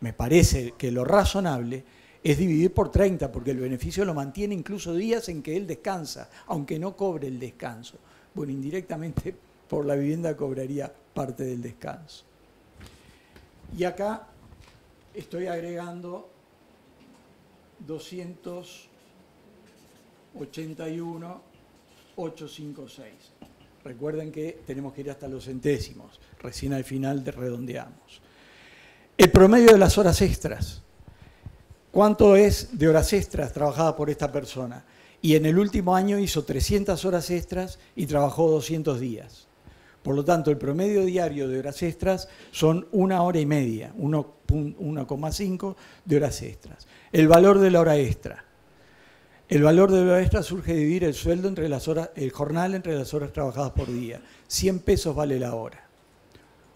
S1: me parece que lo razonable es dividir por 30, porque el beneficio lo mantiene incluso días en que él descansa, aunque no cobre el descanso. Bueno, indirectamente por la vivienda cobraría parte del descanso. Y acá estoy agregando 281.856. Recuerden que tenemos que ir hasta los centésimos, recién al final redondeamos. El promedio de las horas extras. ¿Cuánto es de horas extras trabajadas por esta persona? Y en el último año hizo 300 horas extras y trabajó 200 días. Por lo tanto, el promedio diario de horas extras son 1 hora y media, 1,5 de horas extras. El valor de la hora extra. El valor de la hora extra surge de dividir el sueldo entre las horas, el jornal entre las horas trabajadas por día. 100 pesos vale la hora.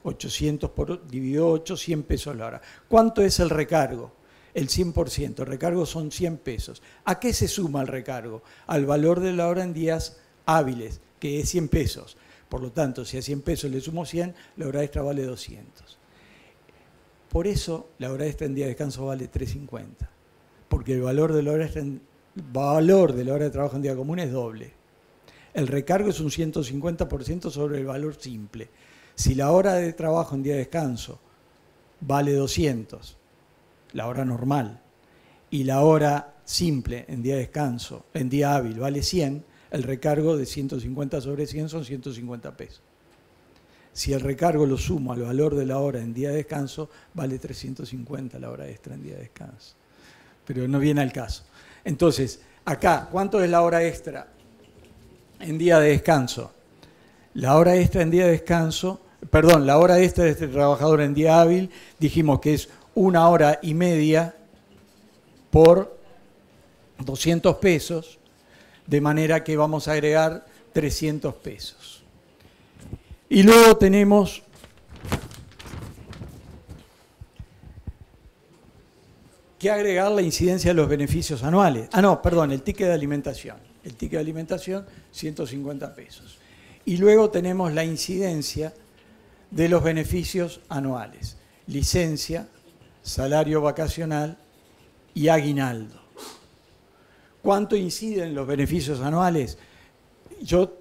S1: 800 dividido 8, 100 pesos la hora. ¿Cuánto es el recargo? El 100%. El recargo son 100 pesos. ¿A qué se suma el recargo? Al valor de la hora en días hábiles, que es 100 pesos. Por lo tanto, si a 100 pesos le sumo 100, la hora extra vale 200. Por eso, la hora extra en día de descanso vale 350. Porque el valor de la hora extra de trabajo en día común es doble. El recargo es un 150% sobre el valor simple. Si la hora de trabajo en día de descanso vale 200, la hora normal, y la hora simple en día de descanso, en día hábil, vale 100, el recargo de 150 sobre 100 son 150 pesos. Si el recargo lo sumo al valor de la hora en día de descanso, vale 350 la hora extra en día de descanso. Pero no viene al caso. Entonces, acá, ¿cuánto es la hora extra en día de descanso? La hora extra en día de descanso, perdón, la hora extra de este trabajador en día hábil, dijimos que es 1 hora y media por 200 pesos, de manera que vamos a agregar 300 pesos. Y luego tenemos que agregar la incidencia de los beneficios anuales. El ticket de alimentación. El ticket de alimentación, 150 pesos. Y luego tenemos la incidencia de los beneficios anuales. Licencia, salario vacacional y aguinaldo. ¿Cuánto inciden los beneficios anuales? Yo,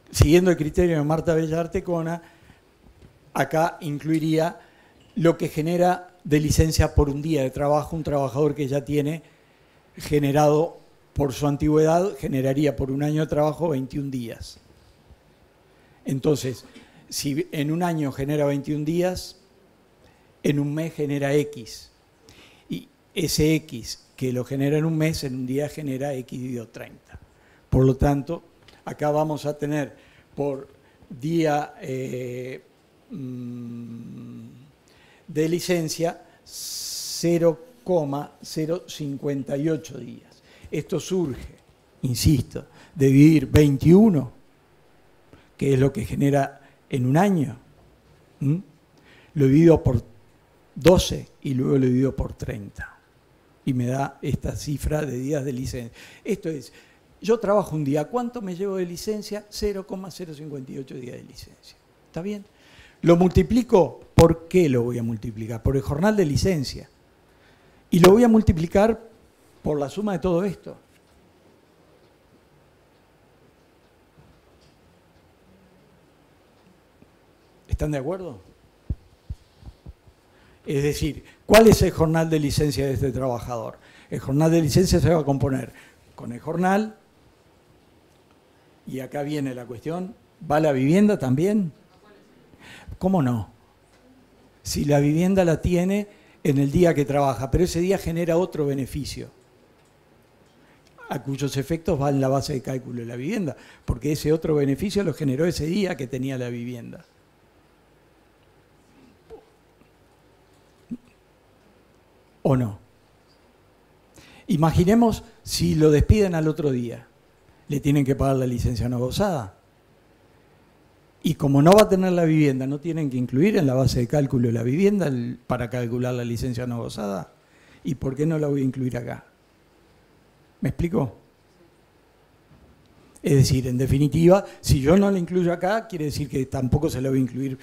S1: siguiendo el criterio de Marta Bellartecona, acá incluiría lo que genera de licencia por un día de trabajo un trabajador que ya tiene generado por su antigüedad, generaría por un año de trabajo 21 días. Entonces, si en un año genera 21 días, en un mes genera X. Y ese X que lo genera en un mes, en un día genera X dividido 30. Por lo tanto, acá vamos a tener por día de licencia 0,058 días. Esto surge, insisto, de dividir 21, que es lo que genera en un año, lo divido por 12 y luego lo divido por 30. Y me da esta cifra de días de licencia. Esto es, yo trabajo un día, ¿cuánto me llevo de licencia? 0,058 días de licencia. ¿Está bien? Lo multiplico, ¿por qué lo voy a multiplicar? Por el jornal de licencia. Y lo voy a multiplicar por la suma de todo esto. ¿Están de acuerdo? Es decir, ¿cuál es el jornal de licencia de este trabajador? El jornal de licencia se va a componer con el jornal, y acá viene la cuestión, ¿va la vivienda también? ¿Cómo no? Si la vivienda la tiene en el día que trabaja, pero ese día genera otro beneficio, a cuyos efectos va en la base de cálculo de la vivienda, porque ese otro beneficio lo generó ese día que tenía la vivienda. ¿O no? Imaginemos si lo despiden al otro día, le tienen que pagar la licencia no gozada. Y como no va a tener la vivienda, no tienen que incluir en la base de cálculo la vivienda para calcular la licencia no gozada. ¿Y por qué no la voy a incluir acá? ¿Me explico? Es decir, en definitiva, si yo no la incluyo acá, quiere decir que tampoco se la voy a incluir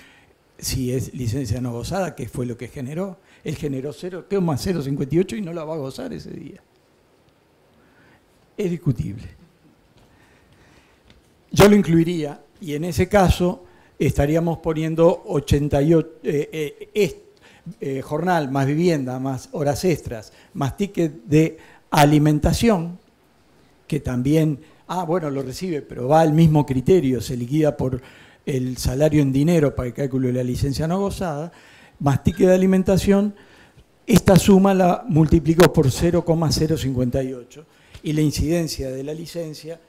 S1: si es licencia no gozada, que fue lo que generó. Él generó 0,058 y no la va a gozar ese día. Es discutible. Yo lo incluiría y en ese caso estaríamos poniendo 88, jornal más vivienda, más horas extras, más ticket de alimentación, que también, bueno, lo recibe, pero va al mismo criterio, se liquida por el salario en dinero para el cálculo de la licencia no gozada, más ticket de alimentación, esta suma la multiplico por 0,058 y la incidencia de la licencia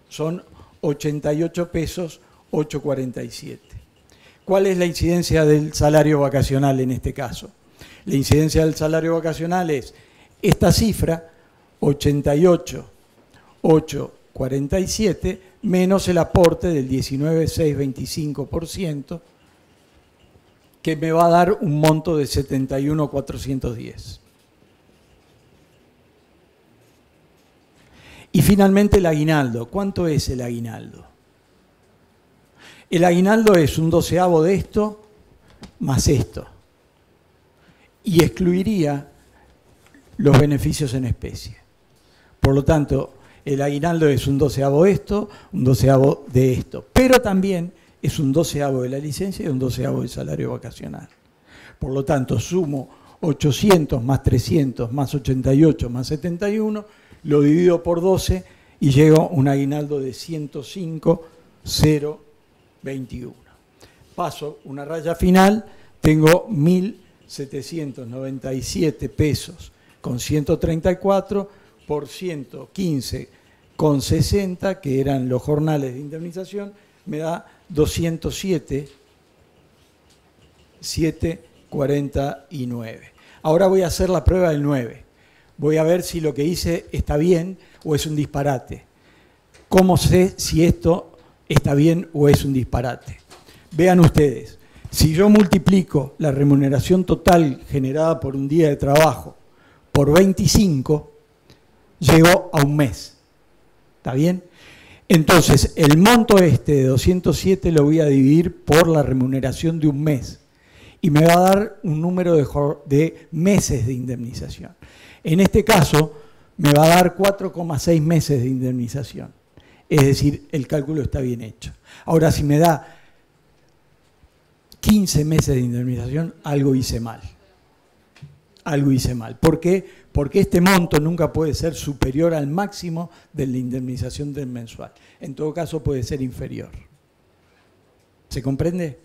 S1: son 88 pesos 847. ¿Cuál es la incidencia del salario vacacional en este caso? La incidencia del salario vacacional es esta cifra, 88 847, menos el aporte del 19,625%, que me va a dar un monto de 71,410. Y finalmente el aguinaldo. ¿Cuánto es el aguinaldo? El aguinaldo es un 12avo de esto más esto. Y excluiría los beneficios en especie. Por lo tanto, el aguinaldo es un 12avo esto, un 12avo de esto. Pero también es un 12avo de la licencia y un 12avo del salario vacacional. Por lo tanto, sumo 800 más 300 más 88 más 71, lo divido por 12 y llego a un aguinaldo de 105,021. Paso una raya final, tengo 1.797 pesos con 134 por 115,60, que eran los jornales de indemnización, me da 207,749. Ahora voy a hacer la prueba del 9. Voy a ver si lo que hice está bien o es un disparate. ¿Cómo sé si esto está bien o es un disparate? Vean ustedes, si yo multiplico la remuneración total generada por un día de trabajo por 25, llego a un mes. ¿Está bien? Entonces, el monto de 207 lo voy a dividir por la remuneración de un mes y me va a dar un número de meses de indemnización. En este caso, me va a dar 4,6 meses de indemnización. Es decir, el cálculo está bien hecho. Ahora, si me da 15 meses de indemnización, algo hice mal. Algo hice mal. ¿Por qué? Porque este monto nunca puede ser superior al máximo de la indemnización del mensual. En todo caso, puede ser inferior. ¿Se comprende?